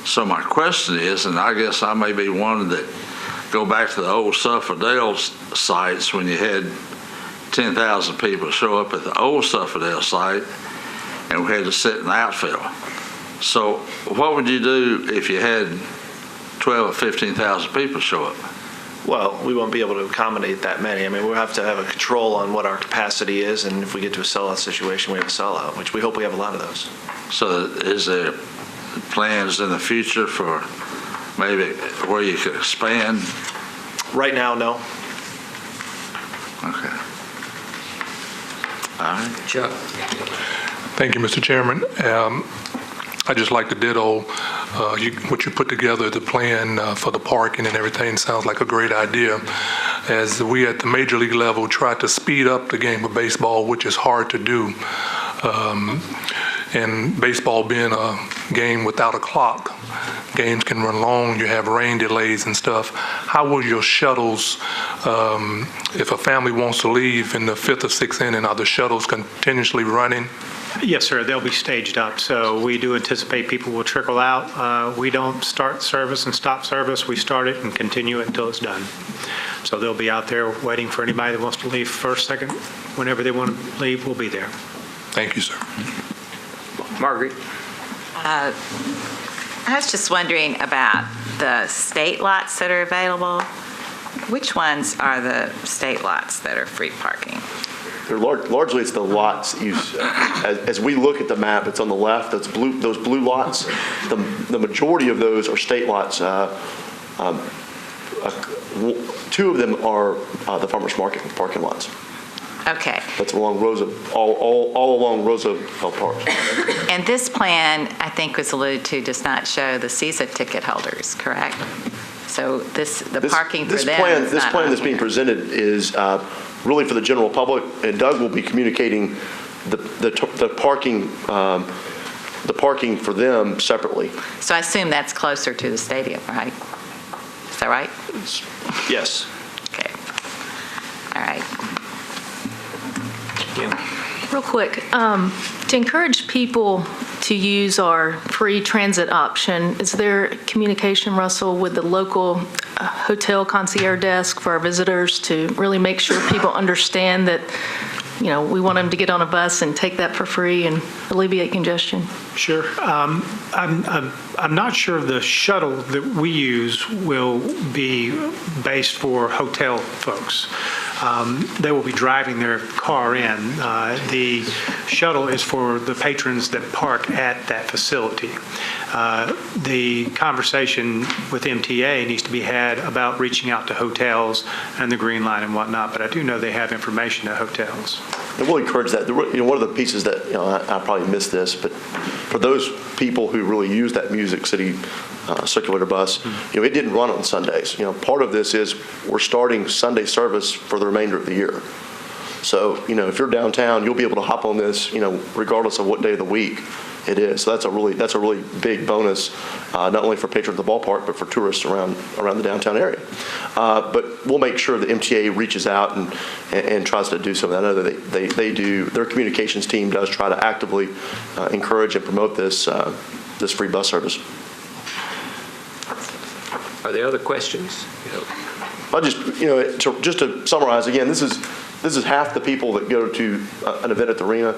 So my question is, and I guess I may be one that go back to the old Sufferdale sites when you had 10,000 people show up at the old Sufferdale site and we had to sit in the outfield. So what would you do if you had 12 or 15,000 people show up? Well, we won't be able to accommodate that many. I mean, we'll have to have a control on what our capacity is, and if we get to a sellout situation, we have a sellout, which we hope we have a lot of those. So is there plans in the future for maybe where you could expand? Right now, no. Okay. All right. Chuck. Thank you, Mr. Chairman. I'd just like to ditto what you put together, the plan for the parking and everything sounds like a great idea. As we at the major league level try to speed up the game of baseball, which is hard to do, and baseball being a game without a clock, games can run long, you have rain delays and stuff. How will your shuttles, if a family wants to leave in the 5th or 6th inning, are the shuttles continuously running? Yes, sir. They'll be staged up. So we do anticipate people will trickle out. We don't start service and stop service. We start it and continue it until it's done. So they'll be out there waiting for anybody that wants to leave first, second, whenever they want to leave, we'll be there. Thank you, sir. Margaret. I was just wondering about the state lots that are available. Which ones are the state lots that are free parking? Largely, it's the lots. As we look at the map, it's on the left. Those blue lots. The majority of those are state lots. 2 of them are the farmers market parking lots. Okay. That's along all along Roosevelt Park. And this plan, I think, was alluded to, does not show the season ticket holders, correct? So the parking for them is This not plan on that's being here. presented is really for the general public, and Doug will be communicating the parking for them separately. So I assume that's closer to the stadium, right? Is that right? Yes. Okay. All right. Jim. Real quick, to encourage people to use our free transit option, is there communication, Russell, with the local hotel concierge desk for our visitors to really make sure people understand that, you know, we want them to get on a bus and take that for free and alleviate congestion? Sure. I'm not sure the shuttle that we use will be based for hotel folks. They will be driving their car in. The shuttle is for the patrons that park at that facility. The conversation with MTA needs to be had about reaching out to hotels and the Green Line and whatnot, but I do know they have information at hotels. And we'll encourage that. You know, one of the pieces that, you know, I probably missed this, but for those people who really use that Music City circulator bus, you know, it didn't run on Sundays. You know, part of this is we're starting Sunday service for the remainder of the year. So, you know, if you're downtown, you'll be able to hop on this, you know, regardless of what day of the week it is. So that's a really big bonus, not only for patrons of the ballpark, but for tourists around the downtown area. But we'll make sure the MTA reaches out and tries to do something. I know that they do. Their communications team does try to actively encourage and promote this free bus service. Are there other questions? I just to summarize again, this is half the people that go to an event at the arena.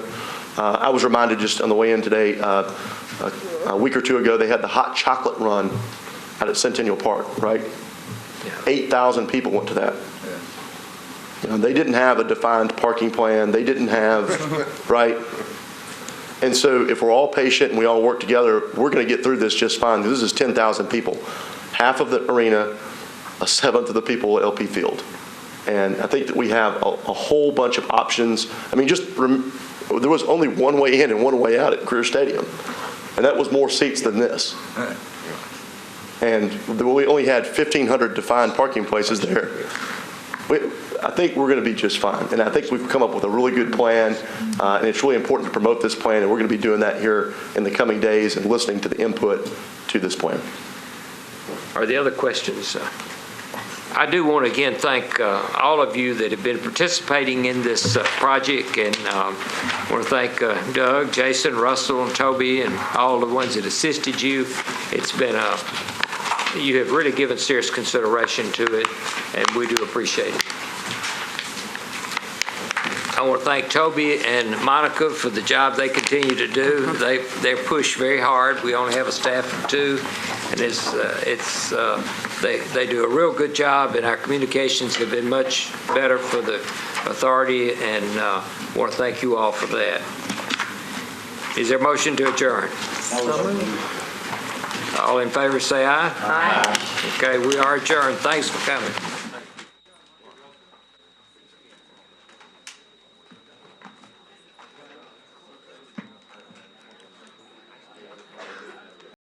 I was reminded just on the way in today, a week or two ago, they had the hot chocolate run out at Centennial Park, right? 8,000 people went to that. You know, they didn't have a defined parking plan. They didn't have, right? And so if we're all patient and we all work together, we're going to get through this just fine. This is 10,000 people. Half of the arena, a seventh of the people at LP Field. And I think that we have a whole bunch of options. I mean, there was only one way in and one way out at Greer Stadium, and that was more seats than this. And we only had 1,500 defined parking places there. I think we're going to be just fine, and I think we've come up with a really good plan, and it's really important to promote this plan, and we're going to be doing that here in the coming days and listening to the input to this plan. Are there other questions? I do want to again thank all of you that have been participating in this project, and I want to thank Doug, Jason, Russell, and Toby, and all the ones that assisted you. It's been you have really given serious consideration to it, and we do appreciate it. I want to thank Toby and Monica for the job they continue to do. They're pushed very hard. We only have a staff of 2, and they do a real good job, and our communications have been much better for the authority, and I want to thank you all for that. Is there a motion to adjourn? All in favor say aye. Aye. Okay, we are adjourned. Thanks for coming.